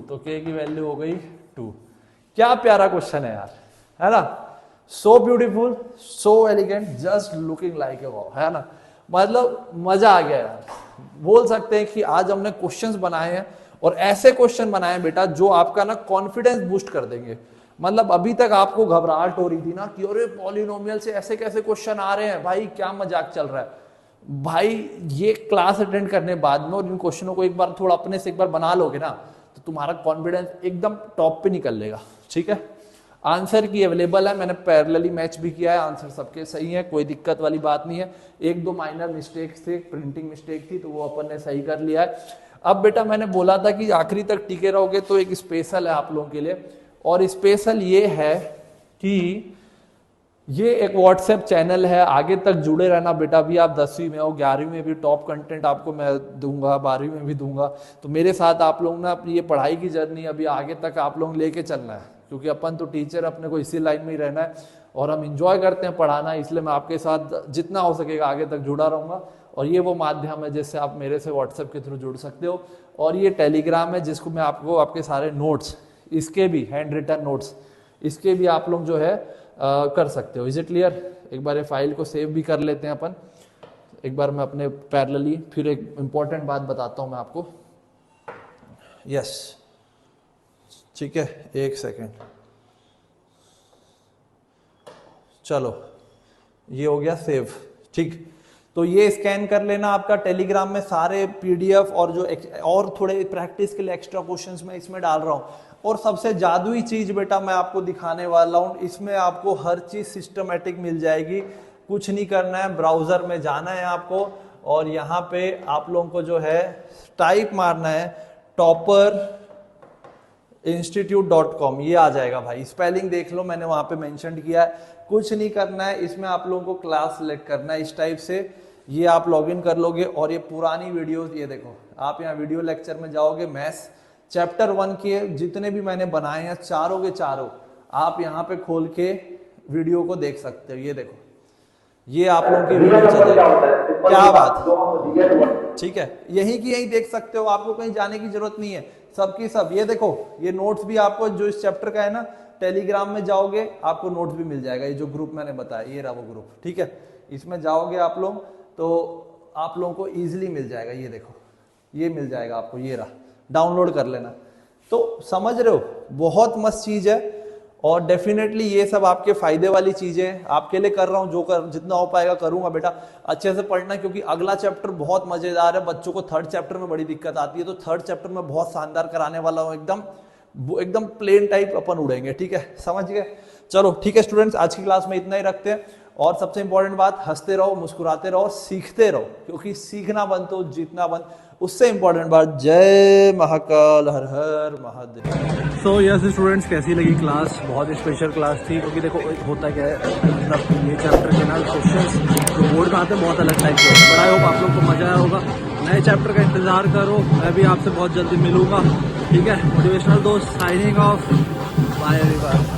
तो k की वैल्यू हो गई 2। क्या प्यारा क्वेश्चन है यार, है ना, so beautiful, so elegant, just looking like a wow, है ना, मतलब मजा आ गया यार। बोल सकते हैं कि आज हमने क्वेश्चंस बनाए हैं और ऐसे क्वेश्चन बनाए हैं बेटा जो आपका ना कॉन्फिडेंस बूस्ट कर देंगे। मतलब अभी तक आपको घबराहट हो रही थी ना कि अरे पॉलिनोमियल से ऐसे कैसे क्वेश्चन आ रहे हैं भाई, क्या मजाक चल रहा है भाई। ये क्लास अटेंड करने बाद में और इन क्वेश्चनों को एक बार थोड़ा अपने से एक बार बना लोगे ना, तो तुम्हारा कॉन्फिडेंस एकदम टॉप पे निकल लेगा। ठीक है, आंसर की अवेलेबल है, मैंने पैरेलली मैच भी किया है, आंसर सबके सही है, कोई दिक्कत वाली बात नहीं है। 1-2 माइनर मिस्टेक्स थे, प्रिंटिंग मिस्टेक थी, तो वो अपन ने सही कर लिया है। अब बेटा मैंने बोला था कि आखिरी तक टिके रहोगे, तो एक स्पेशल है आप लोगों के लिए, और स्पेशल ये है कि ये एक व्हाट्सएप चैनल है, आगे तक जुड़े रहना बेटा। अभी आप 10वीं में हो, 11वीं में भी टॉप कंटेंट आपको मैं दूंगा, 12वीं में भी दूंगा, तो मेरे साथ आप लोग ना अपनी ये पढ़ाई की जर्नी अभी आगे तक आप लोग लेके चलना है, क्योंकि अपन तो टीचर अपने को इसी लाइन में ही रहना है और हम इंजॉय करते हैं पढ़ाना, इसलिए मैं आपके साथ जितना हो सकेगा आगे तक जुड़ा रहूंगा। और ये वो माध्यम है जिससे आप मेरे से व्हाट्सएप के थ्रू जुड़ सकते हो, और ये टेलीग्राम है जिसको मैं आपको आपके सारे नोट्स, इसके भी हैंड रिटन नोट्स, इसके भी आप लोग जो है कर सकते हो। Is it clear? एक बार ये फाइल को सेव भी कर लेते हैं अपन। एक बार मैं अपने पैरेलली फिर एक इंपॉर्टेंट बात बताता हूं मैं आपको। यस ठीक है, एक सेकेंड, चलो ये हो गया सेव। ठीक, तो ये स्कैन कर लेना, आपका टेलीग्राम में सारे पीडीएफ और जो और थोड़े प्रैक्टिस के लिए एक्स्ट्रा क्वेश्चंस मैं इसमें डाल रहा हूँ। और सबसे जादुई चीज बेटा मैं आपको दिखाने वाला हूँ, इसमें आपको हर चीज सिस्टमेटिक मिल जाएगी। कुछ नहीं करना है, ब्राउजर में जाना है आपको और यहाँ पे आप लोगों को जो है टाइप मारना है topperinstitute.com, ये आ जाएगा भाई। स्पेलिंग देख लो, मैंने वहां पे मेंशन किया है। कुछ नहीं करना है, इसमें आप लोगों को क्लास सेलेक्ट करना है इस टाइप से, ये आप लॉगिन कर लोगे और ये पुरानी वीडियोस, ये देखो आप यहाँ वीडियो लेक्चर में जाओगे, मैथ्स चैप्टर 1 के जितने भी मैंने बनाए हैं चारों के चारों आप यहाँ पे खोल के वीडियो को देख सकते हो। ये देखो, ये आप लोगों की वीडियो चलेगी, क्या बात, ठीक है, यही की यही देख सकते हो, आपको कहीं जाने की जरूरत नहीं है, सबकी सब। ये देखो, ये नोट्स भी आपको जो इस चैप्टर का है ना, टेलीग्राम में जाओगे आपको नोट्स भी मिल जाएगा। ये जो ग्रुप मैंने बताया, ये रहा वो ग्रुप, ठीक है, इसमें जाओगे आप लोग तो आप लोगों को इजीली मिल जाएगा। ये देखो, ये मिल जाएगा आपको, ये रहा, डाउनलोड कर लेना। तो समझ रहे हो, बहुत मस्त चीज है और डेफिनेटली ये सब आपके फायदे वाली चीजें आपके लिए कर रहा हूं, जितना हो पाएगा करूंगा बेटा। अच्छे से पढ़ना, क्योंकि अगला चैप्टर बहुत मजेदार है। बच्चों को 3rd चैप्टर में बड़ी दिक्कत आती है, तो 3rd चैप्टर में बहुत शानदार कराने वाला हूं, एकदम प्लेन टाइप अपन उड़ेंगे, ठीक है, समझ गए। चलो ठीक है स्टूडेंट्स, आज की क्लास में इतना ही रखते हैं। और सबसे इंपॉर्टेंट बात, हंसते रहो, मुस्कुराते रहो, सीखते रहो, क्योंकि सीखना बंद तो जीतना बंद। उससे इंपॉर्टेंट बात, जय महाकाल, हर हर महादेव।
सो यस स्टूडेंट्स, कैसी लगी क्लास? बहुत स्पेशल क्लास थी, क्योंकि देखो होता क्या है, मतलब ये चैप्टर के ना क्वेश्चंस जो बोर्ड में आते हैं बहुत अलग टाइप के होते हैं। बड़ा होप आप लोग को मजा आया होगा। नए चैप्टर का इंतजार करो, मैं भी आपसे बहुत जल्दी मिलूंगा, ठीक है। मोटिवेशनल दोस्त साइनिंग ऑफ, बाय एवरीवन।